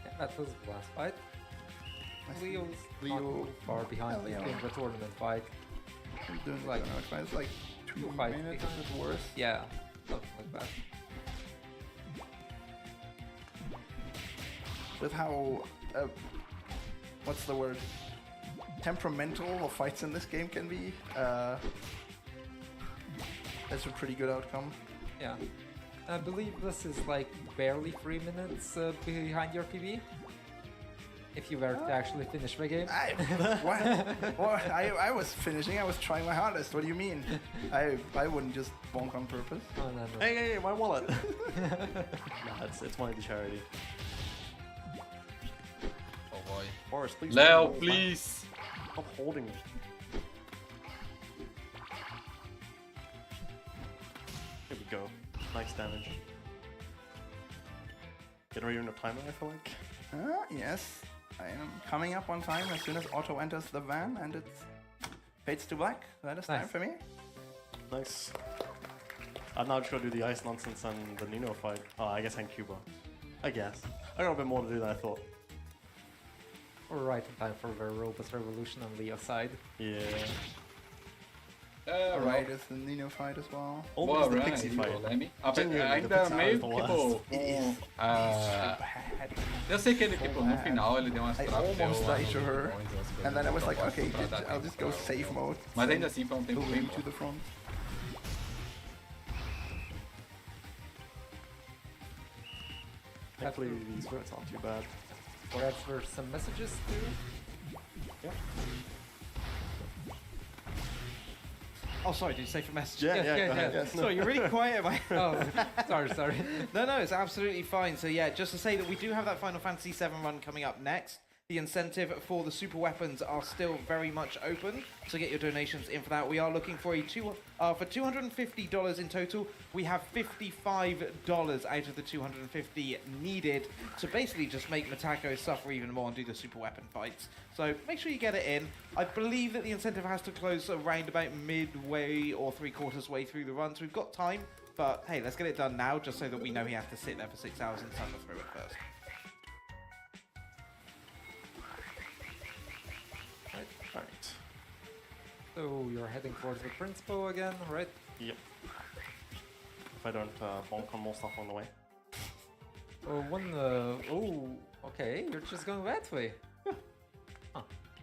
Yeah, that was the last fight. I see Leo's Leo- not too far behind Leo. in the tournament fight. We're doing Like- like it's like 2 fight minutes behind. at worst. Yeah, something like that. With how what's the word? Temperamental the fights in this game can be. That's a pretty good outcome. Yeah. I believe this is like barely 3 minutes behind your PB. If you were to actually finish the game. I was finishing. I was trying my hardest. What do you mean? I wouldn't just bonk on purpose. Oh, no, no. hey, my wallet. Nah, it's money to charity. Oh boy. Boris, please. Leo, don't roll, man. please! Stop holding me. Here we go. Nice damage. Getting ready in a timer, I feel like. Yes, I am coming up on time as soon as Otto enters the van and it fades to black. That is time Nice. for me. Nice. I'm now just gonna do the ice nonsense and the Nino fight. Oh, I guess and Cuba. I guess. I got a bit more to do than I thought. We're right in time for the Robots Revolution on Leo's side. Yeah. Alright, it's the Nino fight as well. Almost the Boa pixie run, fight. Leme. Genuinely, the Ainda pixie meio fight que is the tipo. It's ah, bad. eu sei que ele, tipo, no final ele deu umas I traves, almost deu died to umas her. milhões, umas coisas And then I was de like, propósito okay, pra dar I'll tempo just go pra ela. safe mode. Mas ainda assim foi um tempo bem Moving bom. to the front. Thankfully, these fights aren't too bad. Perhaps there's some messages too. Oh, sorry, did you say for messages? Yeah, Yes, yeah, yes, go ahead. yes. Sorry, you're really quiet. Oh, sorry. No, it's absolutely fine. So yeah, just to say that we do have that Final Fantasy VII run coming up next. The incentive for the super weapons are still very much open, so get your donations in for that. We are looking for for $250 in total. We have $55 out of the $250 needed to basically just make Matako suffer even more and do the super weapon fights. So make sure you get it in. I believe that the incentive has to close around about midway or 3/4 way through the run, so we've got time. But hey, let's get it done now, just so that we know he has to sit there for 6 hours and suffer through it first. Right. So you're heading towards the principal again, right? Yep. If I don't bonk on more stuff on the way. Oh, okay, you're just going that way. Huh.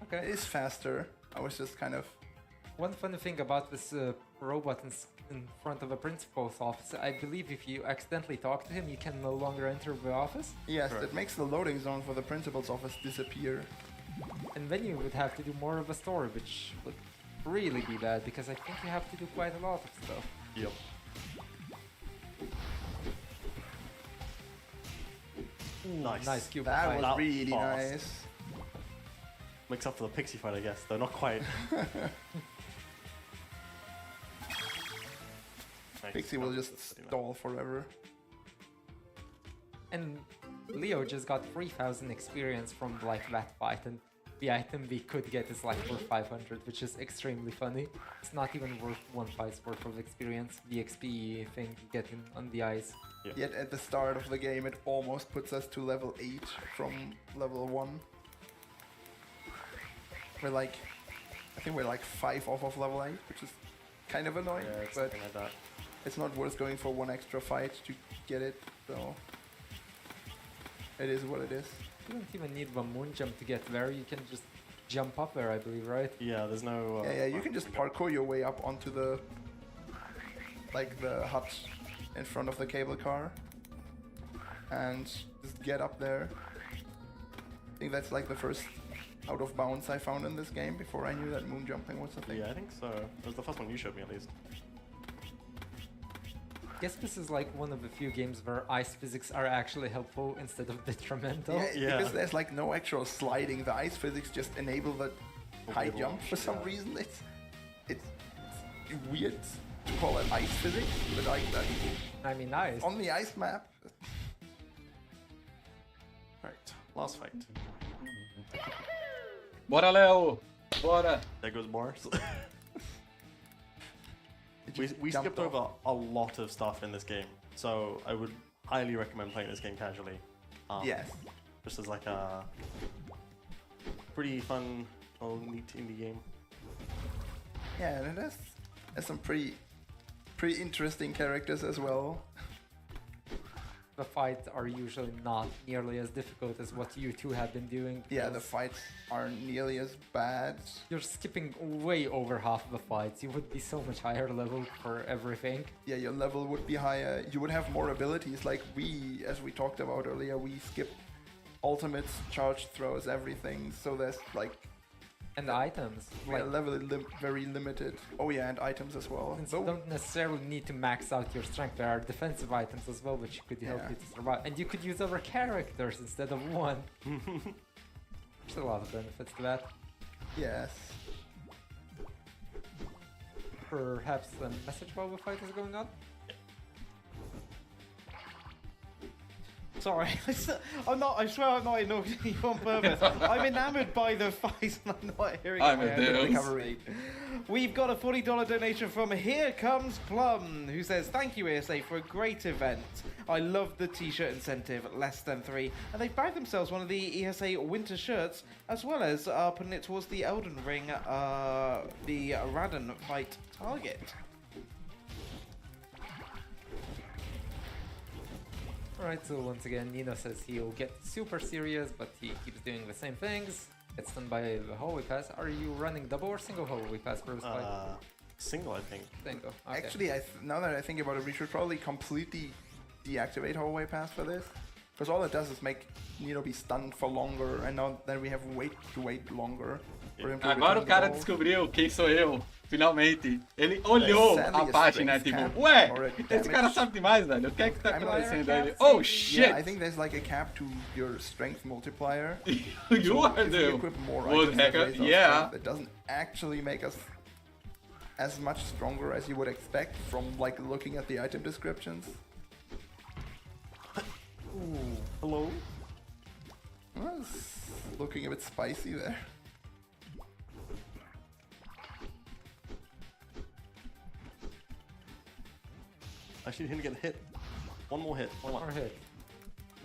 It Okay. is faster. I was just kind of... One funny thing about this robot in front of a principal's office, I believe if you accidentally talk to him, you can no longer enter the office. Yes, Correct. it makes the loading zone for the principal's office disappear. And then you would have to do more of a story, which would really be bad, because I think you have to do quite a lot of stuff. Yep. Nice. Nice cube That fight. was That really fast. nice. Makes up for the pixie fight, I guess. Though not quite. Nice. Pixie will just That's pretty nice. stall forever. And Leo just got 3,000 experience from like that fight, and the item we could get is like worth 500, which is extremely funny. It's not even worth one fight's worth of experience. The XP thing you get on the ice. Yet at the start of the game, it almost puts us to level 8 from level 1. We're like, I think we're like 5 off of level 8, which is kind of annoying, Yeah, it's but something like that. it's not worth going for one extra fight to get it, so it is what it is. You don't even need the moon jump to get there. You can just jump up there, I believe, right? Yeah, there's no. Yeah, you can just parkour your way up onto the, like the hut in front of the cable car, and just get up there. I think that's like the first out of bounds I found in this game before I knew that moon jumping was a thing. Yeah, I think so. It was the first one you showed me, at least. I guess this is like one of the few games where ice physics are actually helpful instead of detrimental. Yeah. Because there's like no actual sliding. The ice physics just enable the high Enable jump for some yeah. reason. It's weird to call it ice physics, but like that I mean, ice. on the ice map. Right, last fight. Bora, Léo! Bora! There goes Boris. It we just we jumped skipped off. over a lot of stuff in this game, so I would highly recommend playing this game casually. Yes. Just as like a pretty fun, neat indie game. Yeah, and it has some pretty interesting characters as well. The fights are usually not nearly as difficult as what you two have been doing. Yeah, the because fights aren't nearly as bad. You're skipping way over half the fights. You would be so much higher level for everything. Yeah, your level would be higher. You would have more abilities. Like we, as we talked about earlier, we skip ultimates, charge throws, everything. So there's like And the items. we are Like, level very limited. Oh yeah, and items as well. since So you don't necessarily need to max out your strength, there are defensive items as well which could help Yeah. you to survive. And you could use other characters instead of one. There's a lot of benefits to that. yes. Perhaps a message while the fight is going on? Sorry, I'm not. I swear I'm not ignoring you on purpose. I'm enamored by the fight and I'm not hearing I'm my a own dude. recovery. We've got a $40 donation from Here Comes Plum, who says, "Thank you ESA for a great event. I love the t-shirt incentive, less than 3, and they've bagged themselves one of the ESA winter shirts, as well as putting it towards the Elden Ring, the Radon fight target." Alright, so once again, Nino says he'll get super serious, but he keeps doing the same things. It's done by the hallway pass. Are you running double or single hallway pass for this fight? Single, I think. Single. Okay. Actually, now that I think about it, we should probably completely deactivate hallway pass for this, because all it does is make Nino be stunned for longer, and now then we have to wait longer for him to Agora return o cara the ball. descobriu quem sou eu. Finalmente. Ele olhou Sadly, a página e strength tipo, cap ué, or a esse damage. cara sabe demais, velho. O que é que tá I'm not- acontecendo? Player Ele, cap oh saving. shit! Yeah, I think there's like a cap to your strength multiplier. You So are if we the equip more wood items that hacker. raise our Yeah. strength, it doesn't actually make us as much stronger as you would expect from like looking at the item descriptions. Hello? Well, it's looking a bit spicy there. Actually, he didn't get hit. One more hit. One more. Or hit.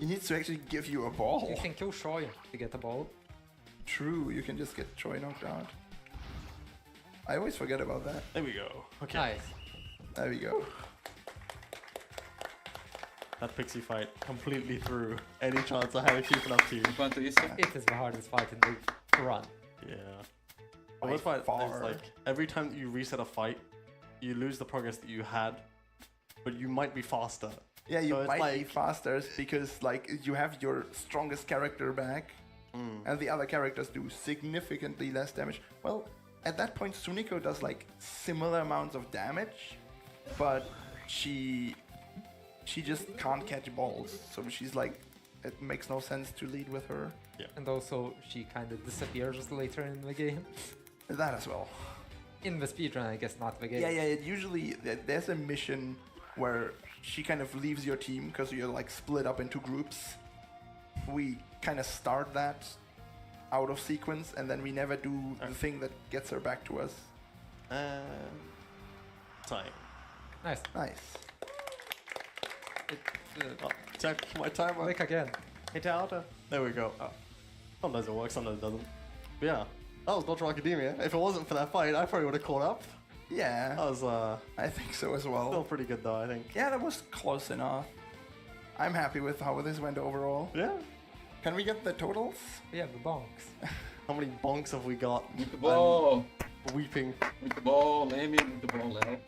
He needs to actually give you a ball. You can kill Shoy to get the ball. True, you can just get Troy knocked out. I always forget about that. There we go. Okay. Nice. There we go. That pixie fight completely threw any chance I had of keeping up to you. Enquanto isso, It is the hardest fight in the run. Yeah. By The worst part is far. like every time that you reset a fight, you lose the progress that you had, but you might be faster. Yeah, you So it's might be like- faster because like you have your strongest character back, and the other characters do significantly less damage. Well, at that point, Suniko does like similar amounts of damage, but she just can't catch balls. So she's like, it makes no sense to lead with her. And also, she kind of disappears later in the game. That as well. In the speedrun, I guess, not the game. Yeah, yeah. It usually there's a mission where she kind of leaves your team because you're like split up into groups. We kind of start that out of sequence, and then we never do the thing that gets her back to us. Time. Nice. Nice. Oh, check my timer. Click again. Hit out. There we go. Oh. Sometimes it works, sometimes it doesn't. But yeah, that was Dodgeball Academia. If it wasn't for that fight, I probably would have caught up. Yeah, That was I think so as still well. pretty good though, I think. Yeah, that was close enough. I'm happy with how this went overall. Yeah. Can we get the totals? We have the bonks. How many bonks have we got? muito bom. Weeping. Muito bom, Leme. Muito bom, Léo.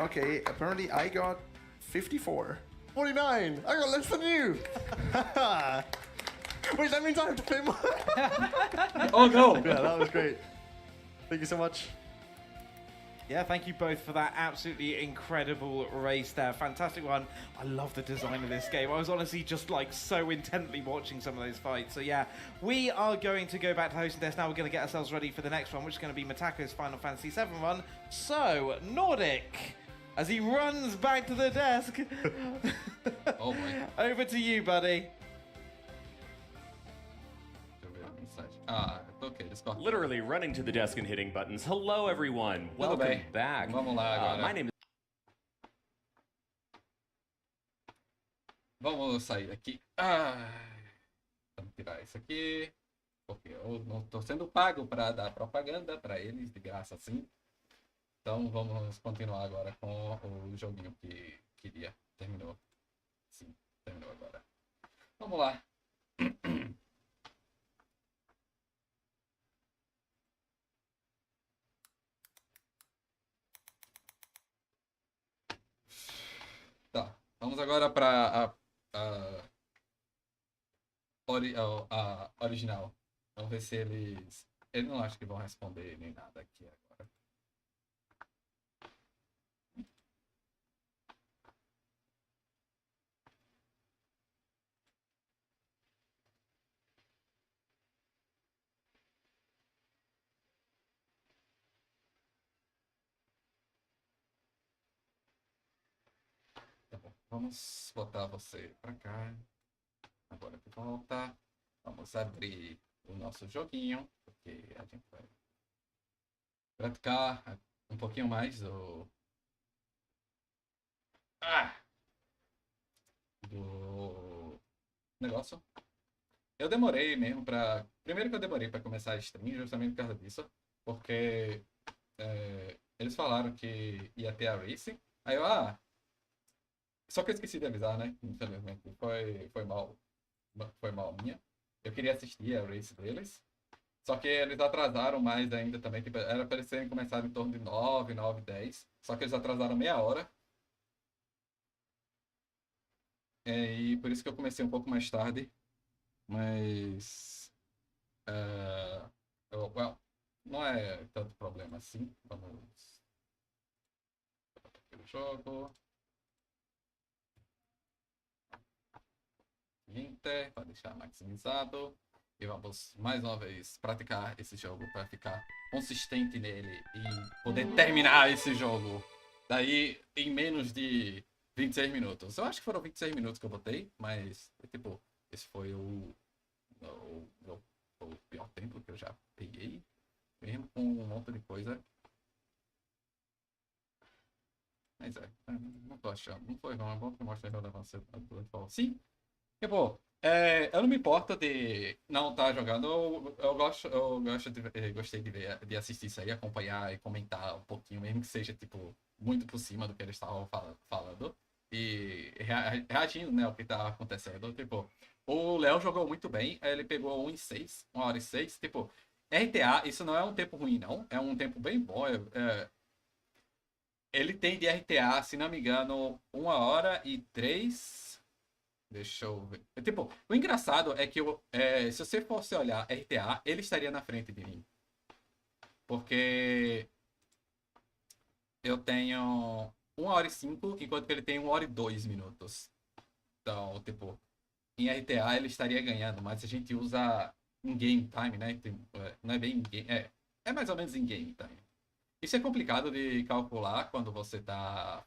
Okay, apparently I got 54. 49! I got less than you! Wait, that means I have to pay more. Oh no! Yeah, that was great. Thank you so much. Yeah, thank you both for that absolutely incredible race there. Fantastic one. I love the design of this game. I was honestly just like so intently watching some of those fights. So yeah, we are going to go back to hosting desk now. We're going to get ourselves ready for the next one, which is going to be Matako's Final Fantasy VII run. So, Nordic, as he runs back to the desk, Oh boy. over to you, buddy. Deixa eu ver a mensagem. Ah, ok, Discord. Literally running to the desk and hitting buttons. Hello, everyone. Tudo Welcome bem. back. Vamos lá agora. My name is. Vamos sair daqui. Ah, vamos tirar isso aqui. Porque eu não estou sendo pago para dar propaganda para eles de graça assim. Então vamos continuar agora com o joguinho que queria. Terminou. Sim, terminou agora. Vamos lá. Tá, vamos agora para a original. Vamos ver se eles. Eles não acho que vão responder nem nada aqui agora. Tá bom, vamos botar você pra cá. Agora de volta. Vamos abrir o nosso joguinho, porque a gente vai praticar um pouquinho mais do negócio. Eu demorei mesmo pra. Primeiro que eu demorei pra começar a stream, justamente por causa disso, porque eles falaram que ia ter a Race. Aí eu, só que eu esqueci de avisar, né? Infelizmente. Foi mal minha. Eu queria assistir a race deles. Só que eles atrasaram mais ainda também. Tipo, era para eles terem começado em torno de 9, 9, 10. Só que eles atrasaram meia hora. E por isso que eu comecei um pouco mais tarde. Mas... não é tanto problema assim. Vamos o jogo. Enter, para deixar maximizado. E vamos mais uma vez praticar esse jogo para ficar consistente nele e poder terminar esse jogo. Daí em menos de 26 minutos. Eu acho que foram 26 minutos que eu botei, mas tipo, esse foi o pior tempo que eu já peguei. Mesmo com um monte de coisa. Mas não tô achando. Não foi não, é bom que mostra a relevância do Dodgeball. Sim, tipo, eu não me importo de não estar jogando. Gostei de assistir isso aí, acompanhar e comentar um pouquinho, mesmo que seja tipo muito por cima do que eles estavam falando e reagindo, né, ao que tá acontecendo. Tipo, o Léo jogou muito bem, ele pegou 1 em 6, 1 hora e 6. Tipo, RTA, isso não é um tempo ruim, não. É um tempo bem bom. Ele tem de RTA, se não me engano, 1 hora e 3. Deixa eu ver. Tipo, o engraçado é que se você fosse olhar RTA, ele estaria na frente de mim. Porque eu tenho 1 hora e 5, enquanto que ele tem 1 hora e 2 minutos. Então, tipo, em RTA ele estaria ganhando, mas a gente usa em game time, né? Não é bem em game, é mais ou menos em game time. Isso é complicado de calcular quando você tá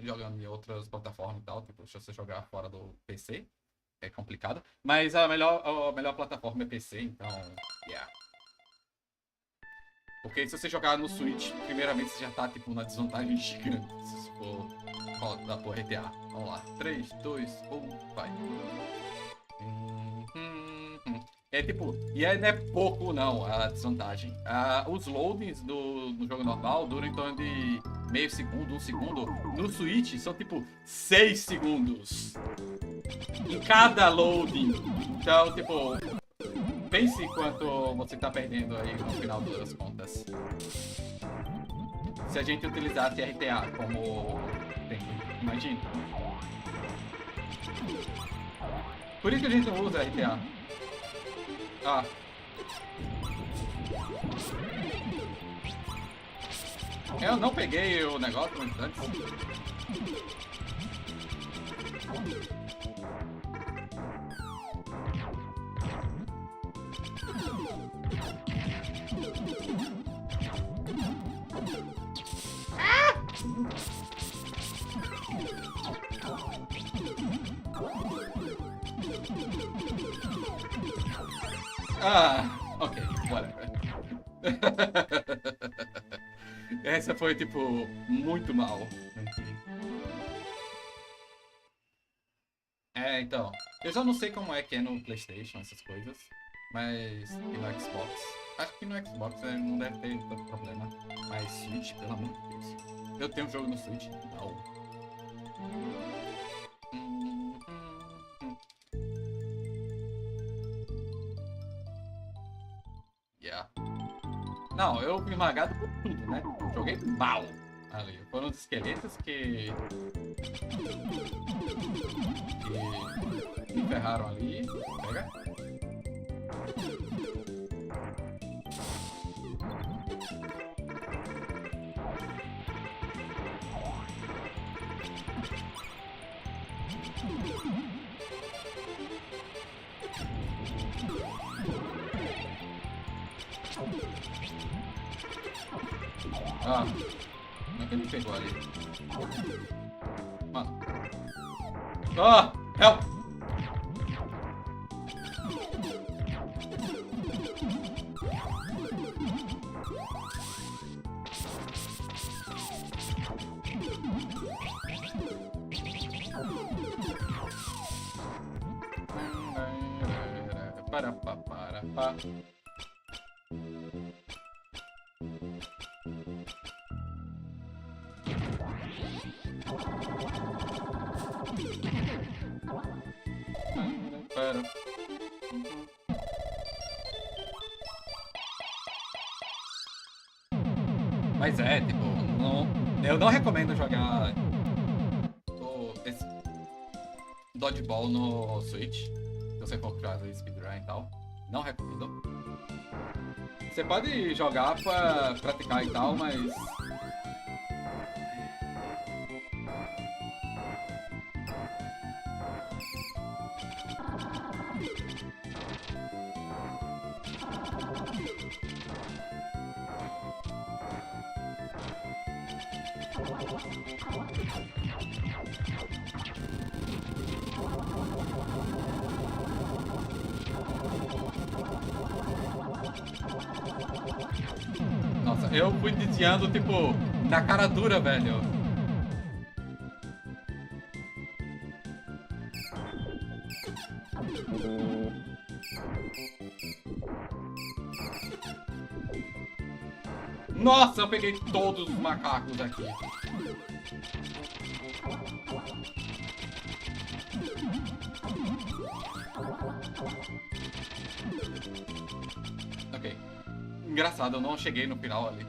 jogando em outras plataformas e tal, tipo, se você jogar fora do PC, é complicado. Mas a melhor plataforma é PC, então, yeah. Porque se você jogar no Switch, primeiramente você já tá, tipo, na desvantagem gigante, se você for rodar por RTA. Vamos lá, 3, 2, 1, vai. É tipo, e não é pouco não a desvantagem. Os loadings no jogo normal duram em torno de meio segundo, 1 segundo. No Switch são tipo 6 segundos em cada loading. Então, tipo, pense quanto você tá perdendo aí no final das contas. Se a gente utilizasse RTA como tempo, imagina. Por isso que a gente não usa RTA. Eu não peguei o negócio muito antes. Ok, whatever. Essa foi, tipo, muito mal. Então, eu já não sei como é que é no PlayStation, essas coisas, mas e no Xbox. Acho que no Xbox não deve ter tanto problema. Mas Switch, pelo amor de Deus. Eu tenho um jogo no Switch? Não. Não, eu fui esmagado por tudo, né? Joguei mal ali. Foram os esqueletos que me ferraram ali. Pega. Como é que ele pegou ali? Mano. Help! Para. Mas tipo, eu não recomendo jogar esse Dodgeball no Switch. Se você for fazer speedrun e tal. Não recomendo. Você pode jogar pra praticar e tal, mas... Nossa, eu fui desviando, tipo, na cara dura, velho. Nossa, eu peguei todos os macacos aqui. Ok. Engraçado, eu não cheguei no final ali.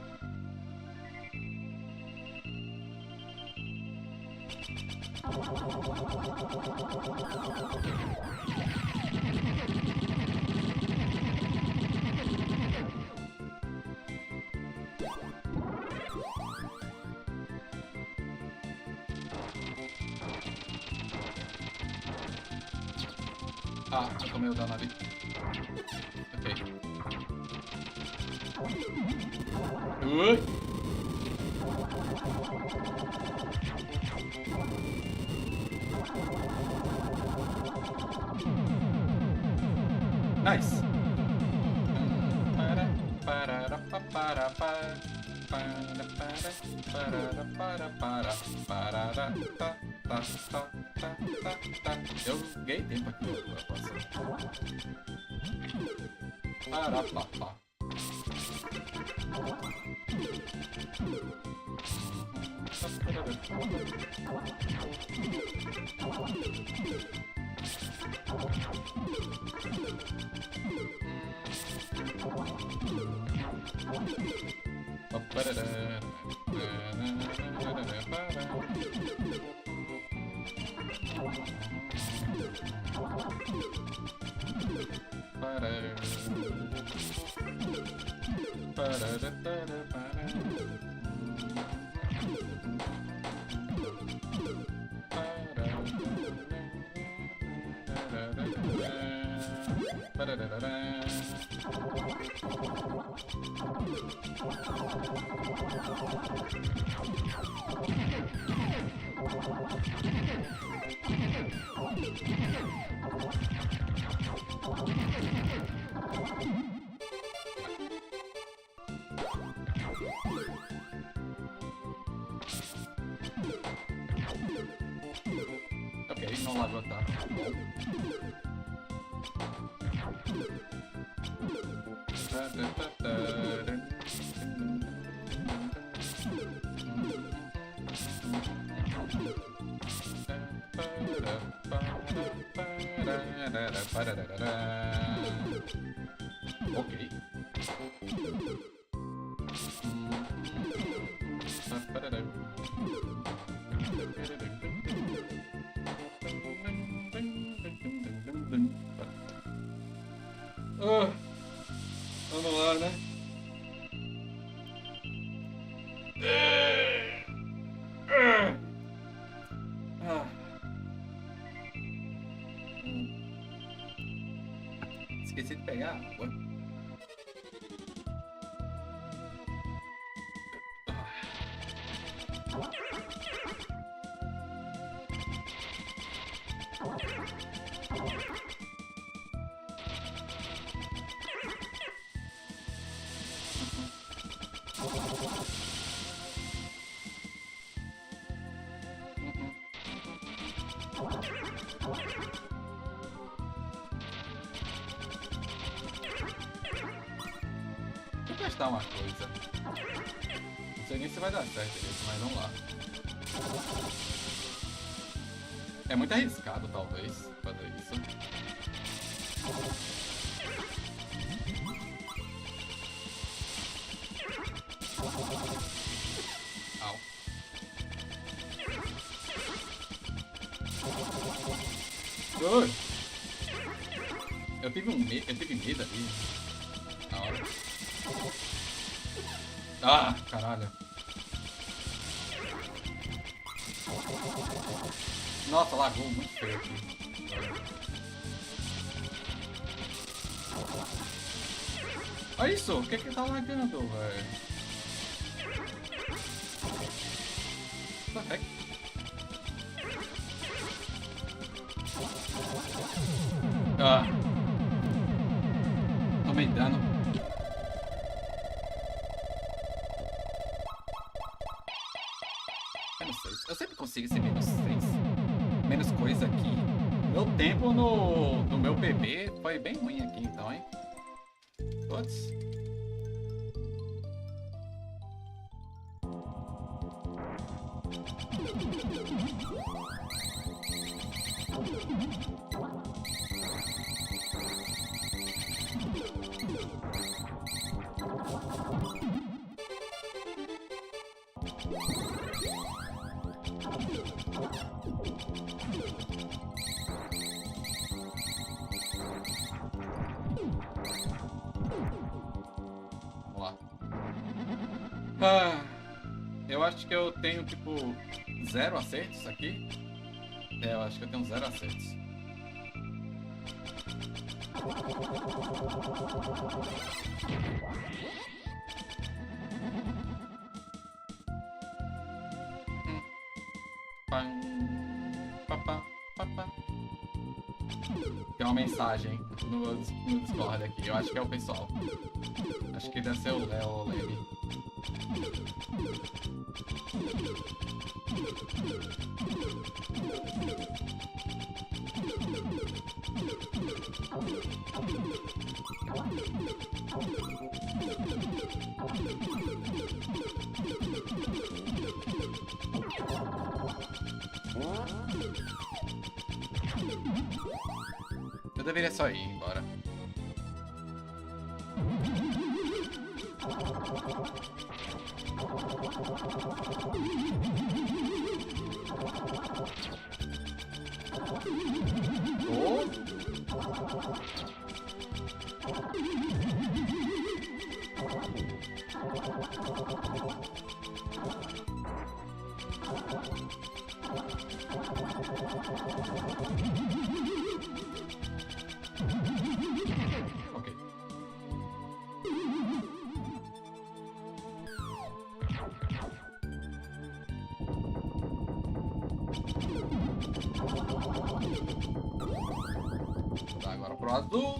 Ah, eu tomei o dano ali. Ok. Ui! Nice! Eu ganhei tempo aqui, eu posso. Parapapá. Ok, não vai botar. Ok. Vamos lá, né? Esqueci de pegar água. Vou testar uma coisa. Não sei nem se vai dar certo isso, mas vamos lá. É muito arriscado, talvez, fazer isso. Au. Eu tive medo ali na hora. Ah, caralho. Nossa, lagou muito feio aqui. Olha isso, o que que tá lagando, velho? What the heck? Ah. Tomei dano. Menos 6. Eu sempre consigo ser menos 6. Menos coisa aqui. Meu tempo no meu PB foi bem ruim aqui, então, hein? Putz. Vamos lá. Ah, eu acho que eu tenho tipo 0 acertos aqui. É, eu acho que eu tenho 0 acertos. Tem uma mensagem no Discord aqui. Eu acho que é o pessoal. Acho que deve ser o Léo ou o Lene. Eu deveria só ir embora. Ok. Tá, agora pro azul.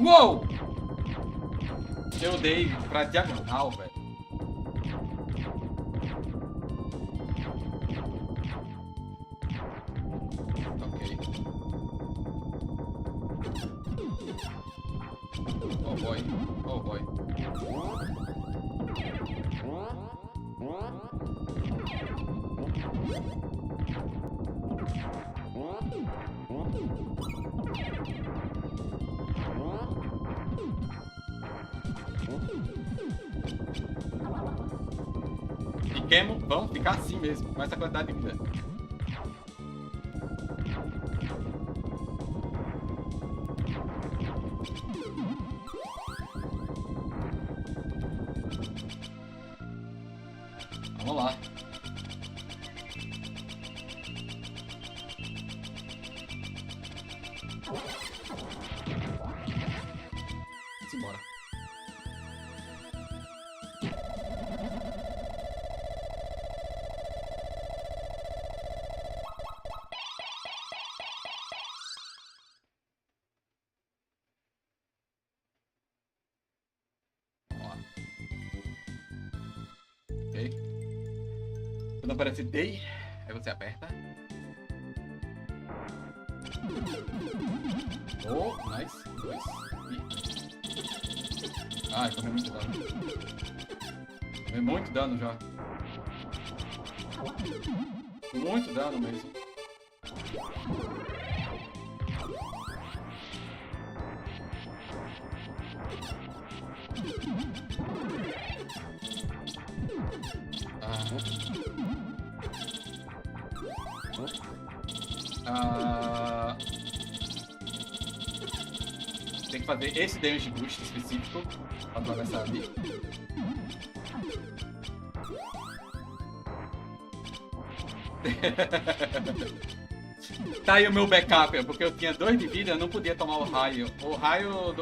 Uou! Eu dei pra diagonal, velho. Ok. Oh boy. Oh boy. Fiquemos, vamos ficar assim mesmo, com essa quantidade de vida. Vamos lá. Simbora. Ok. Quando aparece Day, aí você aperta. Oh, nice. 2. Ai, tomei muito dano. Tomei muito dano já. Muito dano mesmo. Tem que fazer esse damage boost específico pra atravessar ali. Tá aí o meu backup, porque eu tinha 2 de vida, eu não podia tomar o raio. O raio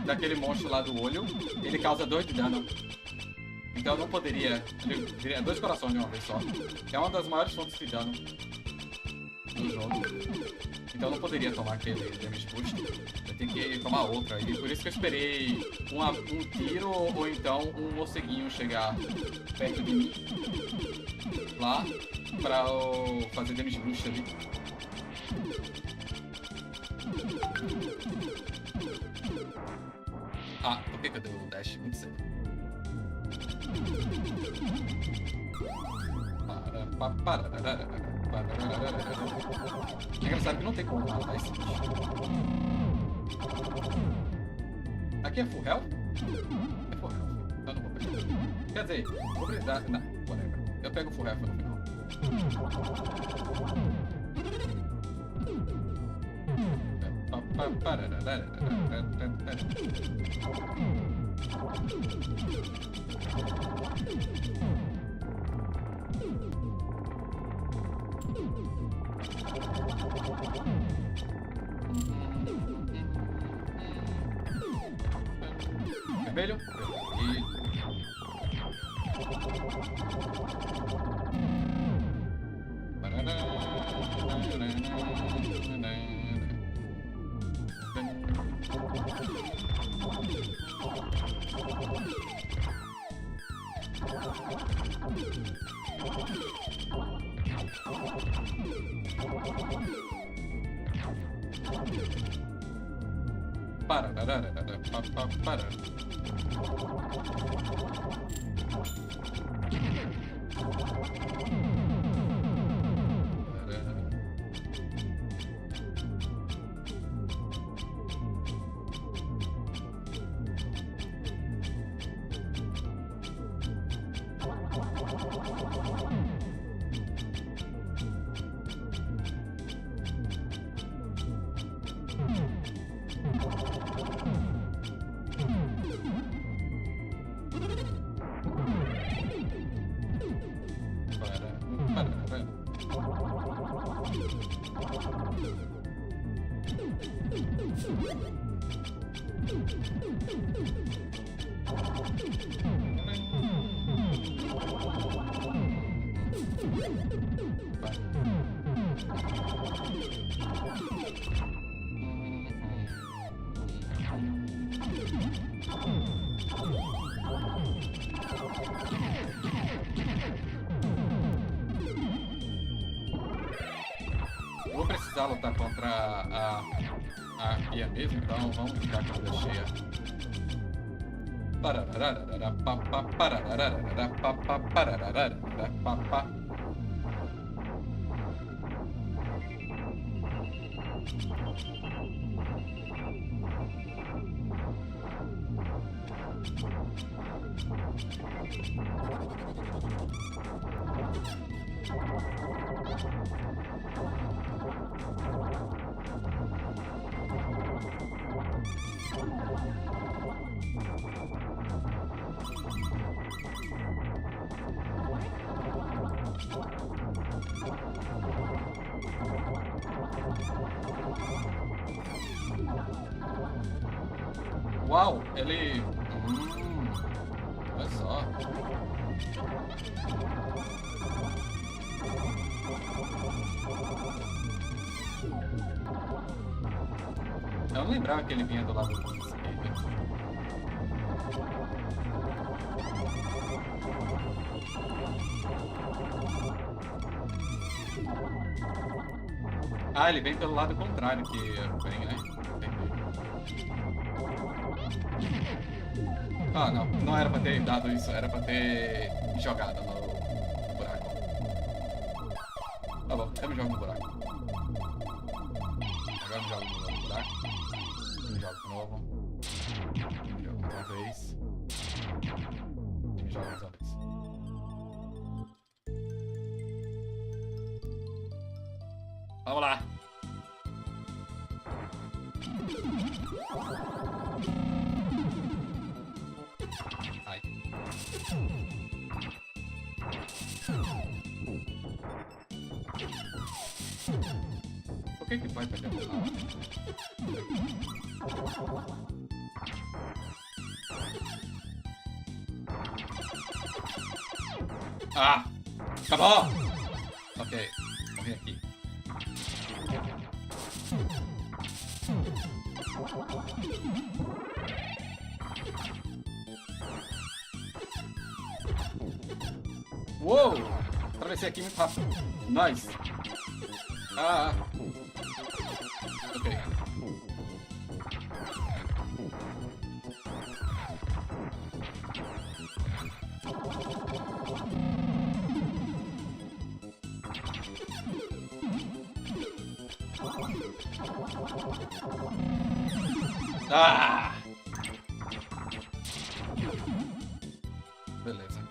daquele monstro lá do olho, ele causa 2 de dano. Então eu não poderia. Ele teria 2 corações de uma vez só. É uma das maiores fontes de dano do jogo. Então eu não poderia tomar aquele damage boost. Eu tenho que tomar outra. E por isso que eu esperei um tiro ou então um morceguinho chegar perto de mim. Lá. Pra eu fazer damage boost ali. Ah, por que eu dei o dash muito cedo? É engraçado que não tem como matar esse bicho. Aqui é full health? É full health. Eu não vou pegar. Quer dizer, vou precisar. Não, whatever. Eu pego full health no final. Vermelho. Para. Vou precisar lutar contra a Pia mesmo, então vamos ficar com a vida cheia. Uau, ele... olha só. Eu não lembrava que ele vinha do lado esquerdo. Ah, ele vem pelo lado contrário que eu venho, né? Ah, não. Não era pra ter dado isso. Era pra ter jogado no buraco. Tá bom, eu me jogo no buraco. Agora eu me jogo no buraco. Me jogo de novo. Me jogo mais uma vez. Me jogo mais uma vez. Vamos lá. Ai. Por que vai pegar? Ah! Acabou! Ok, morri aqui. Uou! Atravessei aqui muito rápido. Nice! Ah! Ok. Ah! Beleza.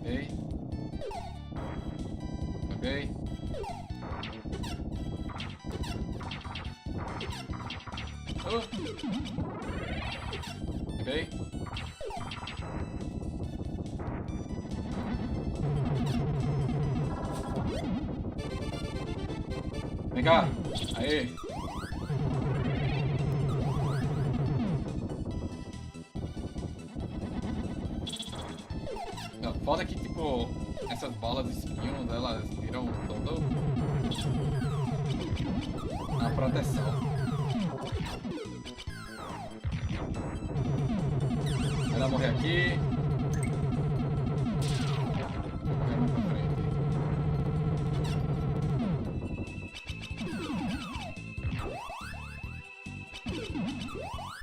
Ok. Ok. Oh. Ok. Vem cá. Aê. Não, foda que, tipo, essas bolas de espinhos, elas viram todo a proteção. Ela morrer aqui. Morrer mais pra frente.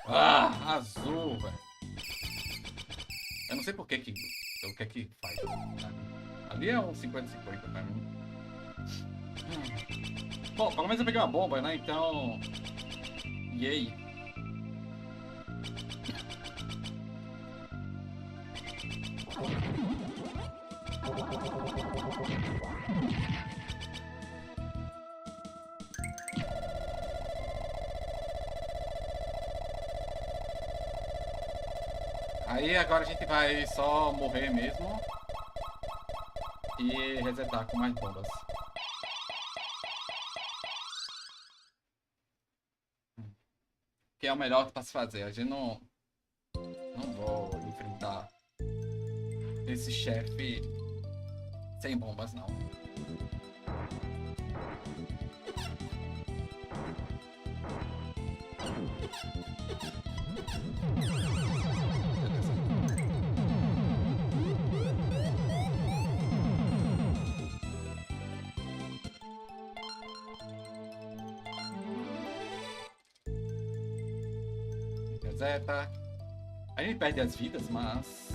Ah, azul, velho. Eu não sei por que o que é que faz. Ali é um 50-50 pra mim. Bom, pelo menos eu peguei uma bomba, né? Então... Yay. Aí agora a gente vai só morrer mesmo e resetar com mais bombas. Que é o melhor para se fazer. A gente não vou enfrentar esse chefe sem bombas, não. Reseta. A gente perde as vidas, mas...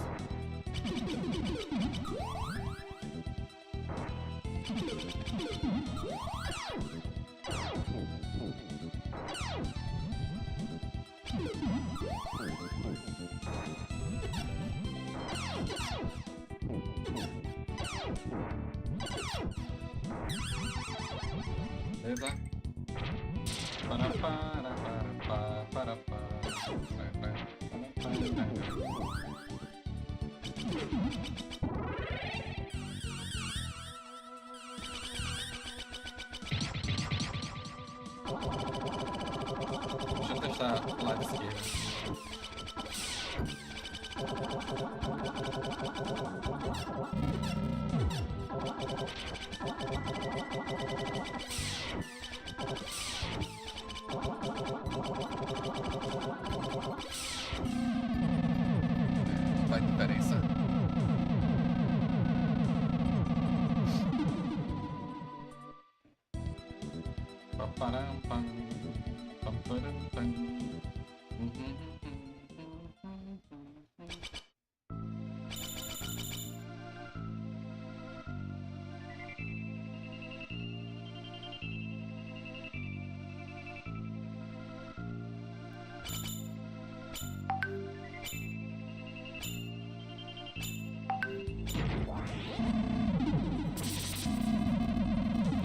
Beleza? Deixa eu testar o lado esquerdo. Faz diferença. Paparam, pam, paparam, pam.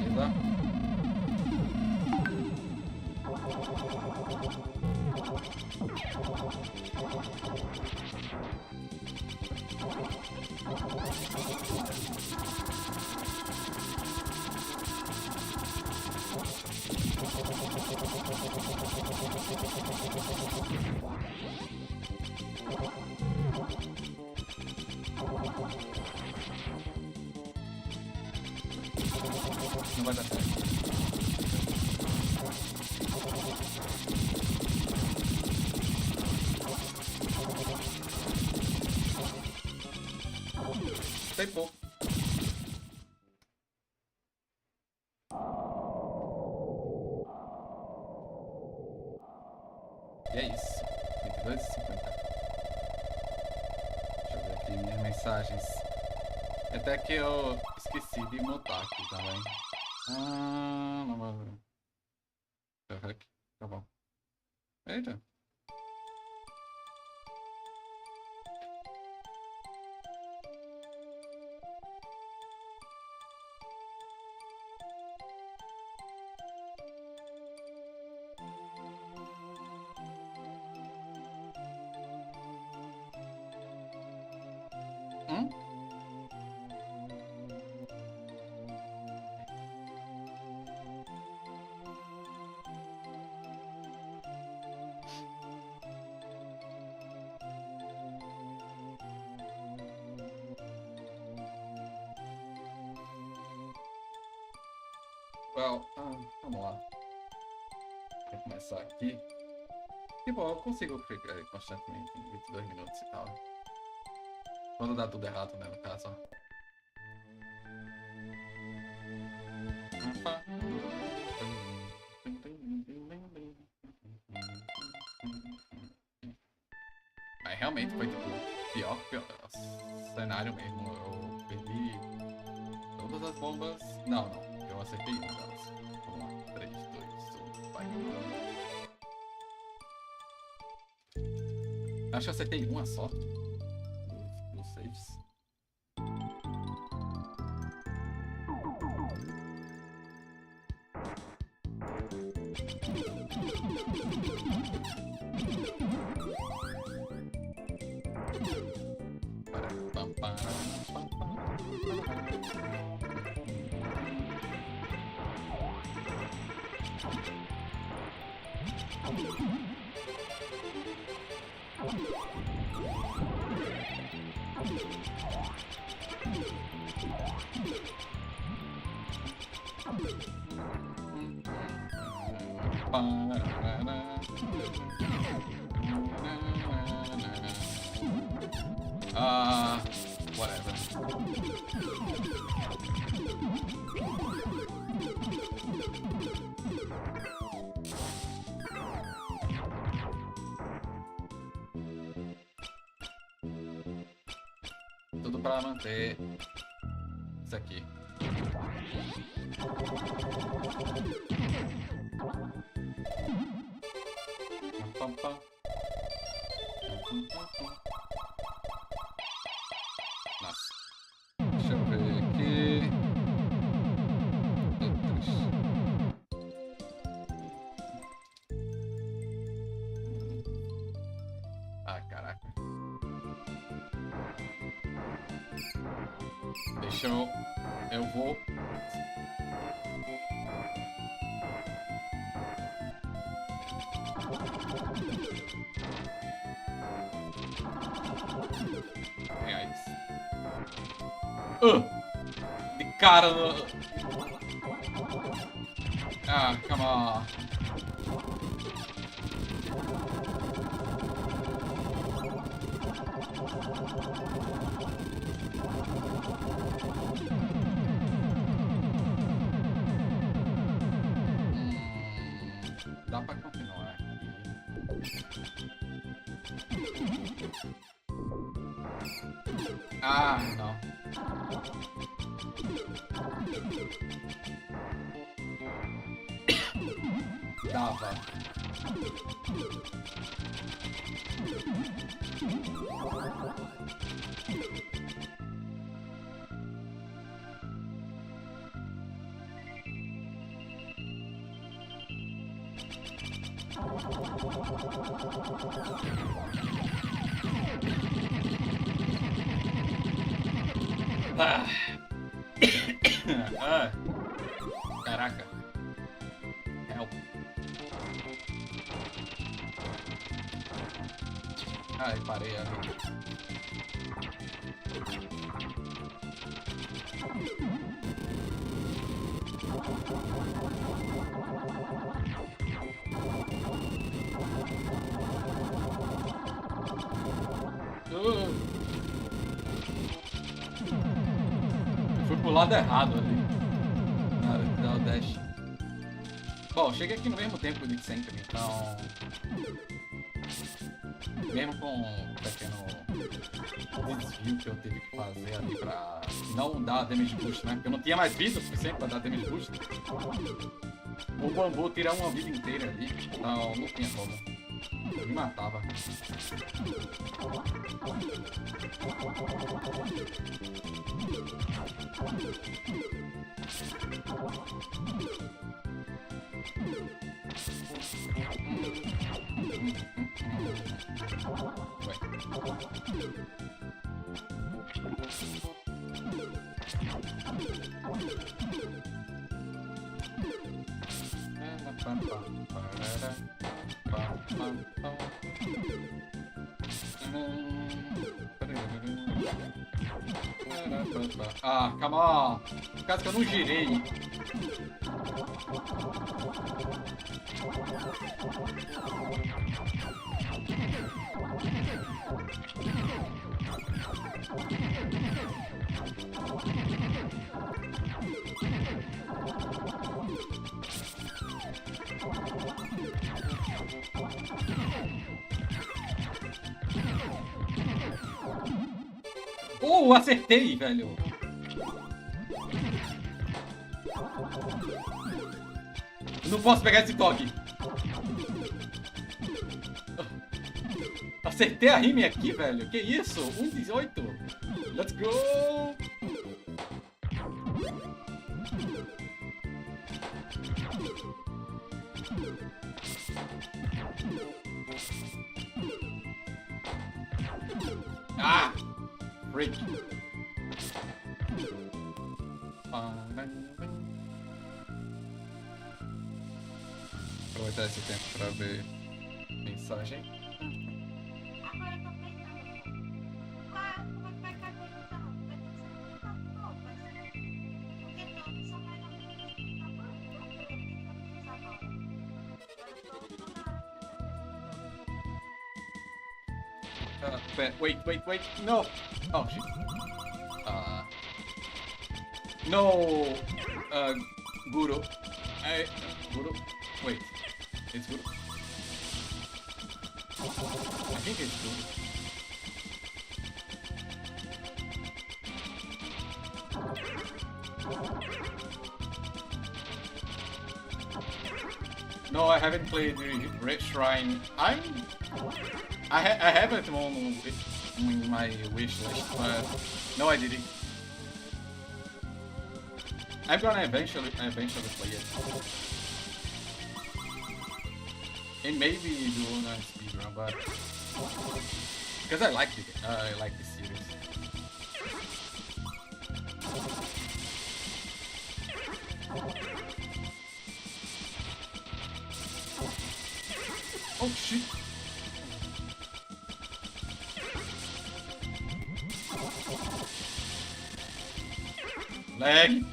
Beleza. Não vai dar certo. Tempo. E é isso. 22h50. Deixa eu ver aqui minhas mensagens. Até que eu esqueci de mutar aqui também. Não vai. Tá bom. Eita. Well, vamos lá. Vou começar aqui. Que bom, eu consigo clicar constantemente em 22 minutos e tal. Quando dá tudo errado, né, no caso, ó. Mas realmente foi tipo pior que o cenário mesmo. Eu perdi todas as bombas. Não, eu acertei uma delas. Vamos lá, 3, 2, 1, vai. Acho que eu acertei uma só dos saves. Whatever. Tudo para manter isso aqui. Nossa. Deixa eu ver aqui. Ah, caraca. Deixa eu vou. De cara no... Ah, come on. Dá pra continuar aqui. Ah, não. Dava. Ah. Ah. Caraca. Help. Ai, parei ali. Eu fui pro lado errado ali. Na hora de dar o dash. Bom, cheguei aqui no mesmo tempo de sempre, então. Mesmo com um pequeno desvio que eu tive que fazer ali pra não dar damage boost, né? Porque eu não tinha mais vida o suficiente pra dar damage boost. O bambu tira uma vida inteira ali, então não tinha como. Eu me matava. Ah, come on! Por causa que eu não girei. Acertei, velho. Não posso pegar esse toque. Acertei a rime aqui, velho. Que isso? 1,18. Let's go. Ah! Break. Aproveitar esse tempo pra ver mensagem. Agora eu tô pensando, como é que vai caber então? Vai ter que ser muita roupa, porque todos são mais ou menos do tamanho, não tem que agora. Wait. No. Oh shit. No. Guru. Guru. Wait. It's Guru. I think it's Guru. No, I haven't played the Red Shrine. I have it on my wish list, but no, I didn't. I'm gonna eventually play it. And maybe do a speedrun, but because I like the series. Oh shit! Lag!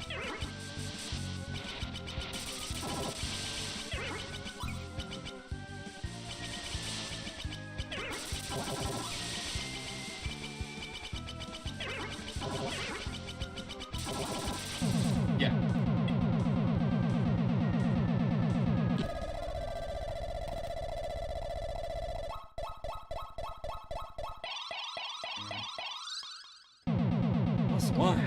Yeah. Last one.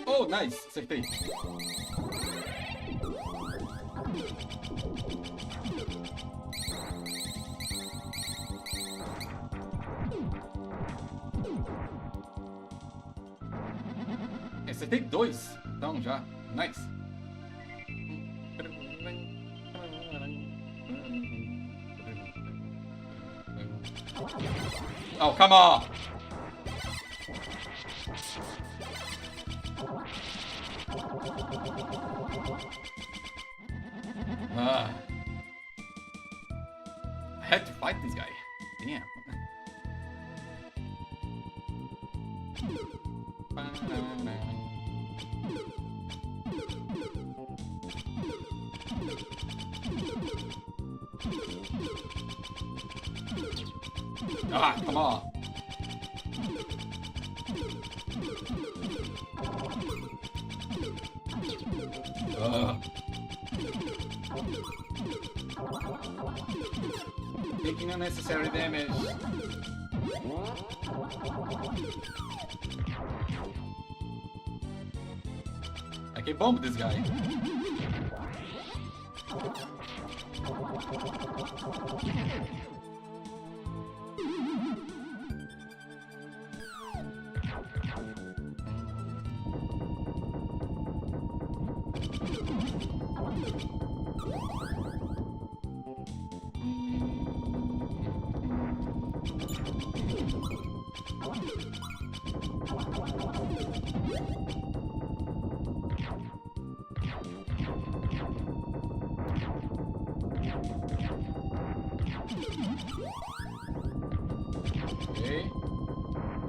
Oh, nice! Acertei. Acertei 2, então já. Nice. Oh, come on! I had to fight this guy. Damn. Ah, come on. Taking unnecessary damage. I can bomb this guy. Okay.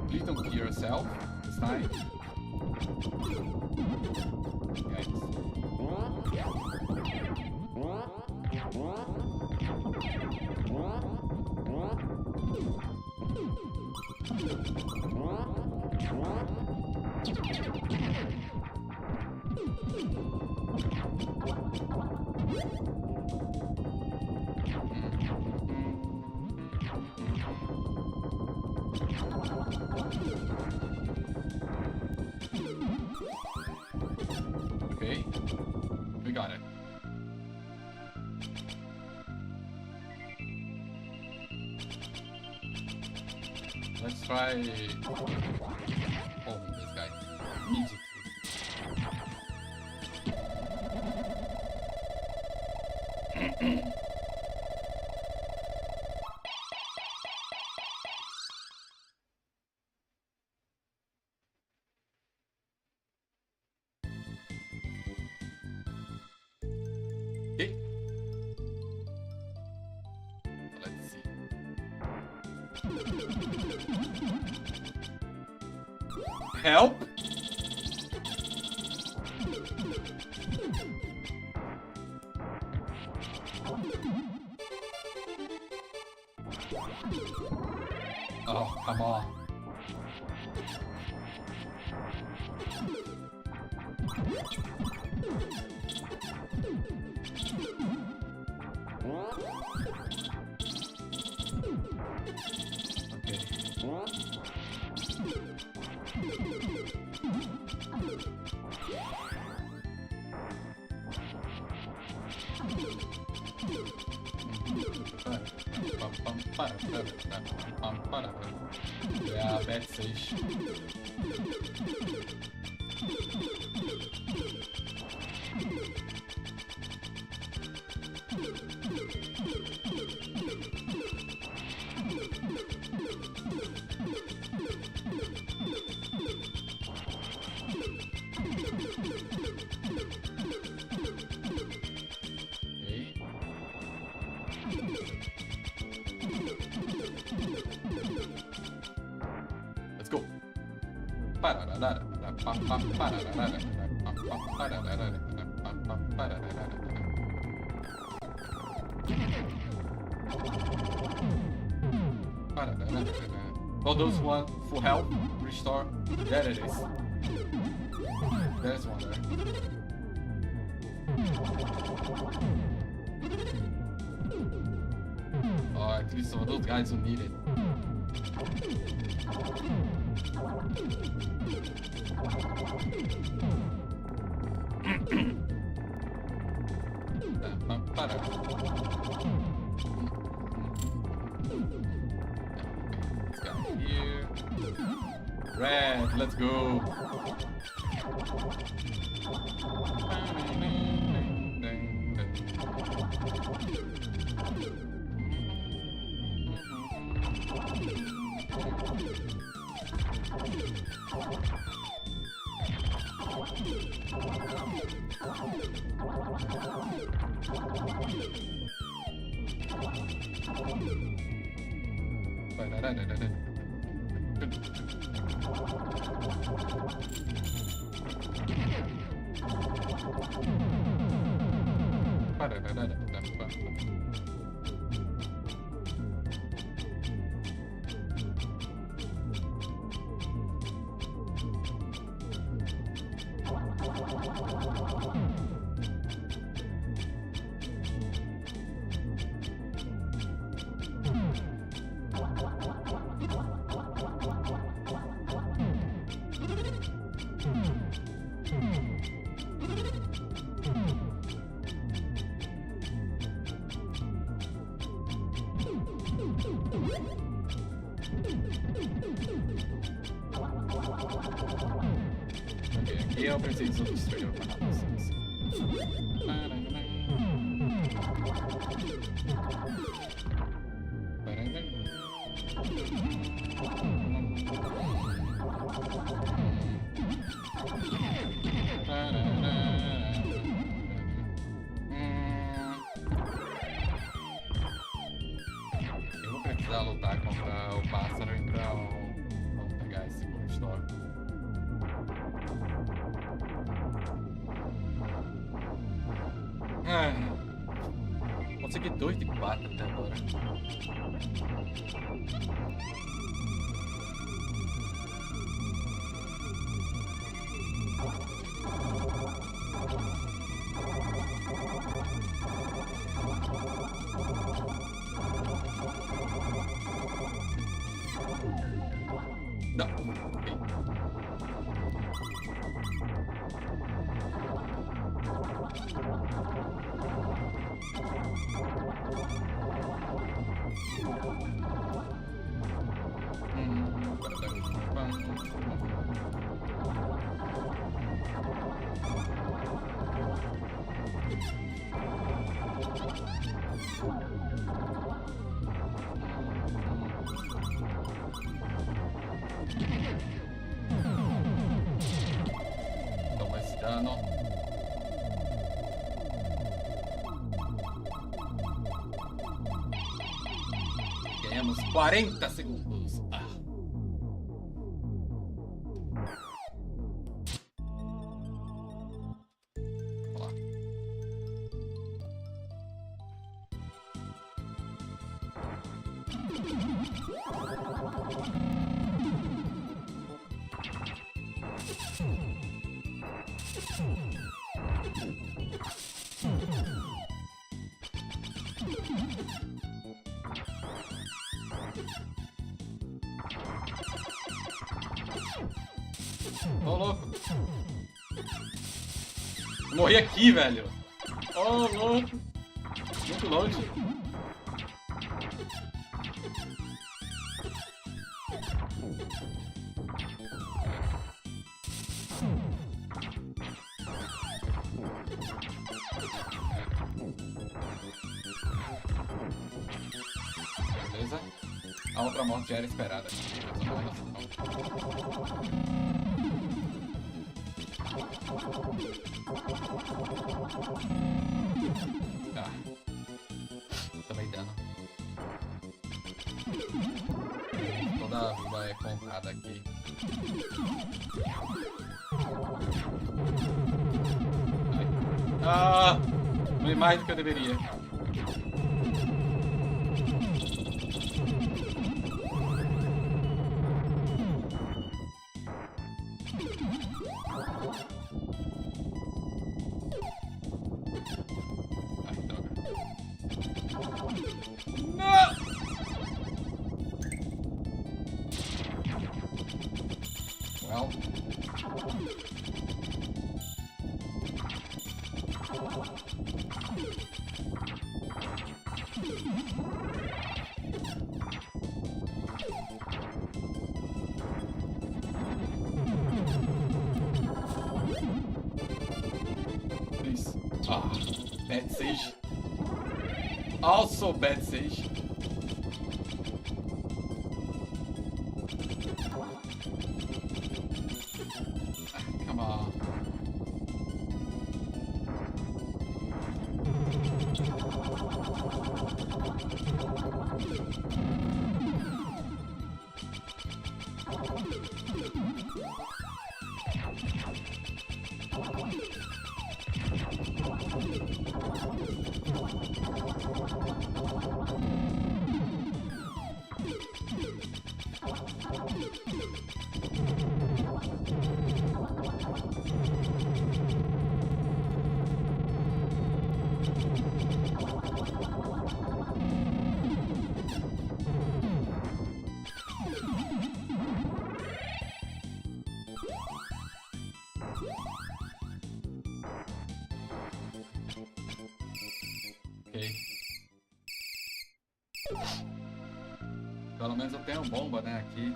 Please don't kill yourself this time. Guys. Okay, we got it. Let's try holding this guy. Immediately. Okay. Let's see. Help? Oh, come on. Yeah, bad fish. Let's go. For those one full health, restore. There it is. There's one there. Oh, at least some of those guys who need it. Let's go here. Red, let's go. Ok, aqui eu preciso destruir o canal. Eu vou precisar lutar contra o pássaro e pra vamos pegar esse store. Consegui 2 de 4 até agora. Não. Ok. Toma esse dano. Ganhamos 40 segundos. Vamos lá. Ô, louco. Morri aqui, velho. Ô, louco. Muito longe. Beleza. A outra morte já era esperada. Ah. Tomei dano. Toda a vida é contada aqui. Ai. Ah! Tomei mais do que eu deveria. Ai, droga. Não! Well. Please. Ah, bad sage. Also bad sage. Come on. Ok. Pelo menos eu tenho bomba, né, aqui.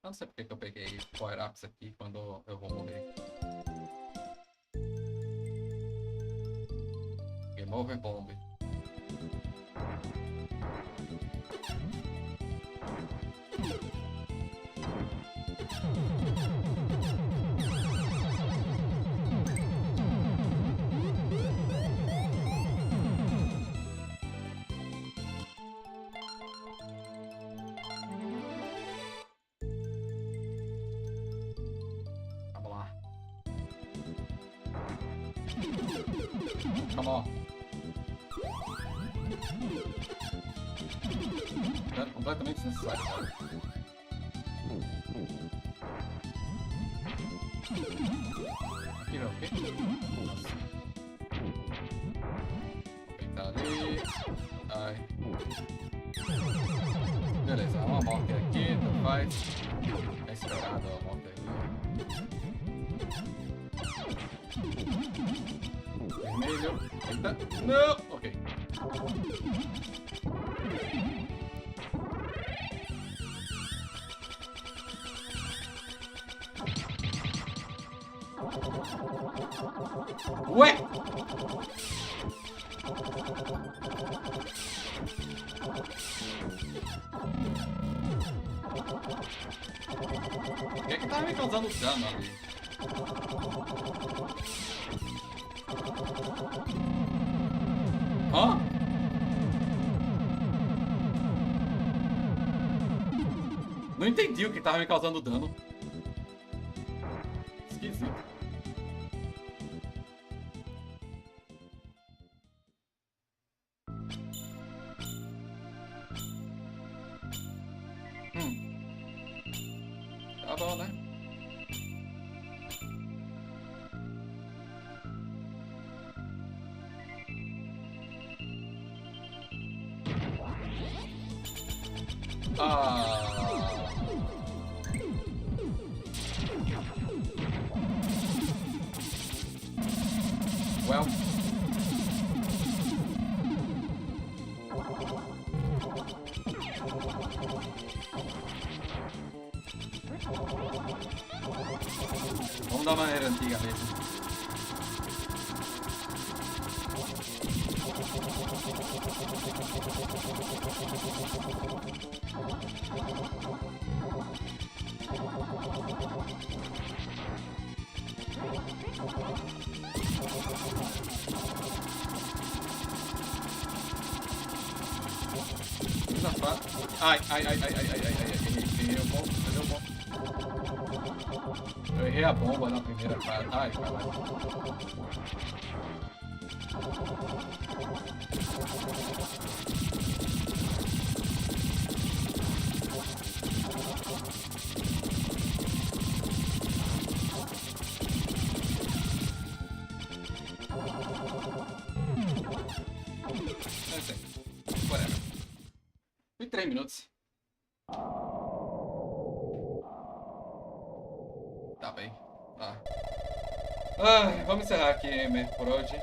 Eu não sei porque que eu peguei power-ups aqui quando eu vou morrer. Game over bomb. Vamos lá. Come on. Dano completamente desnecessário, cara. Aqui não, ok? Nossa. Tá ali. Ai. Beleza, uma morte aqui, tanto faz. É esperado a morte ali. Vermelho. Eita. Não! Ok. Ué! O que é que tava me causando dano ali? Hã? Não entendi o que tava me causando dano. Esquisito. Tá bom, né? Well. Vamos da maneira antiga mesmo. Safado. Ai, ai, ai, ai, ai, ai, ai, ai, errei o bomba, cadê o bomba? Eu errei a bomba na primeira fase. Ai, caralho. Não sei. Whatever. 3 minutos. Tá bem. Tá. Ai, vamos encerrar aqui, por hoje.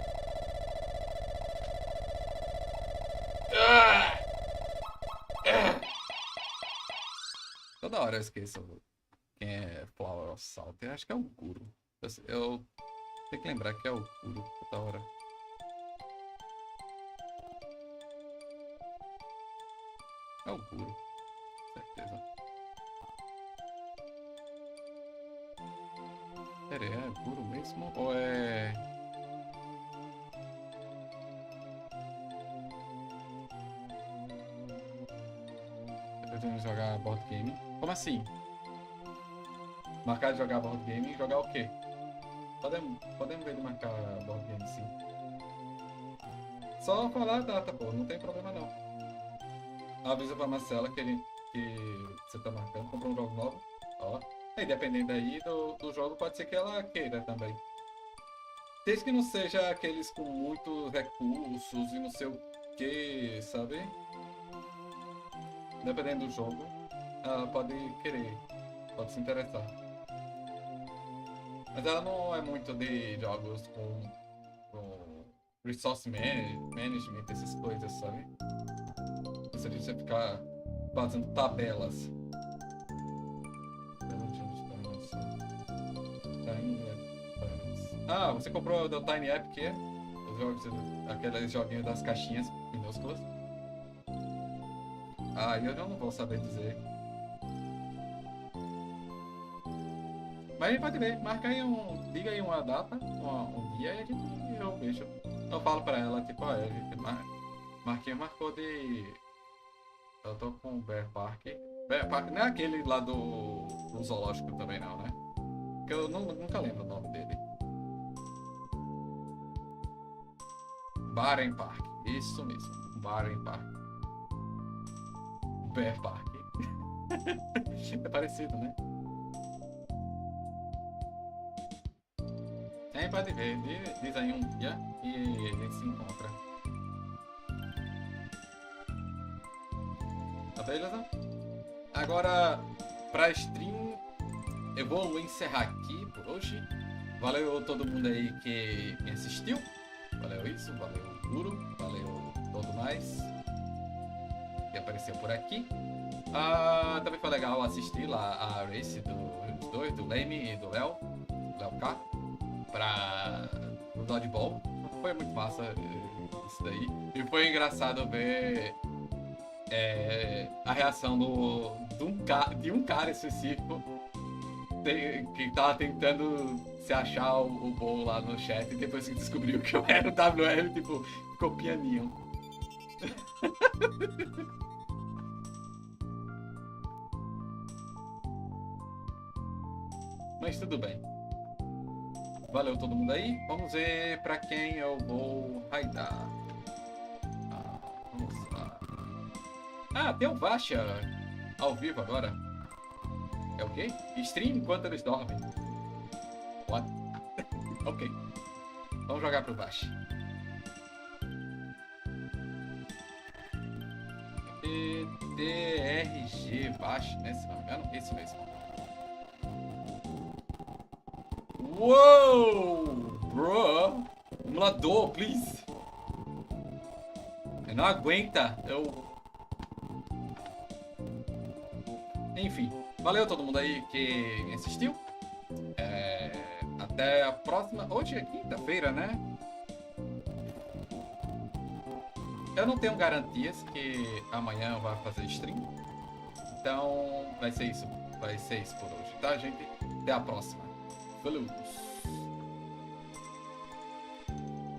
Toda hora eu esqueço quem é Flower of Salt. Eu acho que é o Guru. Eu tenho que lembrar que é o Guru toda hora. É o Guru. Certeza. Pera aí, é Guru mesmo? Ou é... Eu pretendo jogar board game. Como assim? Marcar de jogar board game e jogar o quê? Podemos ver de marcar board game, sim. Só falar a data, pô. Não tem problema não. Avisa pra Marcela que você tá marcando. Comprou um jogo novo. Ó. E dependendo aí do jogo, pode ser que ela queira também. Desde que não seja aqueles com muitos recursos e não sei o que, sabe? Dependendo do jogo, ela pode querer. Pode se interessar. Mas ela não é muito de jogos com resource management, essas coisas, sabe? Se a gente ficar fazendo tabelas. Ah, você comprou do Tiny App, que é? Os jogos, aqueles joguinhos das caixinhas minúsculas. Ah, eu não vou saber dizer. Mas a gente pode ver, marca aí diga aí uma data, um dia e eu vejo. Eu falo pra ela, tipo, Marquinhos marcou de... Eu tô com o Bear Park. Bear Park não é aquele lá do zoológico também não, né? Porque eu nunca lembro o nome dele. Baren Park, isso mesmo, Baren Park. Bear Park. É parecido, né? Tem, pode ver, diz aí um dia e a gente se encontra. Tá beleza? Agora, pra stream, eu vou encerrar aqui por hoje. Valeu todo mundo aí que me assistiu. Valeu isso, valeu o Guru, valeu todo mais que apareceu por aqui. Também foi legal assistir lá a race dos dois, do Leme e do Léo K, no Dodgeball. Foi muito massa isso daí. E foi engraçado ver a reação de um cara específico que tava tentando se achar o Bowl lá no chat e depois que descobriu que eu era o WL, tipo, ficou pianinho. Mas tudo bem. Valeu todo mundo aí. Vamos ver pra quem eu vou raidar. Vamos lá. Tem o Vasha ao vivo agora. É o quê? Stream enquanto eles dormem. What? Ok. Vamos jogar pro Vasha. DRG Vasha, né? Se não me engano, isso mesmo. Uou! Bro! Emulador, please! Eu não aguenta! Enfim, valeu todo mundo aí que me assistiu. Até a próxima. Hoje é quinta-feira, né? Eu não tenho garantias que amanhã vai fazer stream. Então vai ser isso por hoje, tá, gente? Até a próxima. Falou!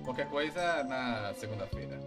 Qualquer coisa na segunda-feira.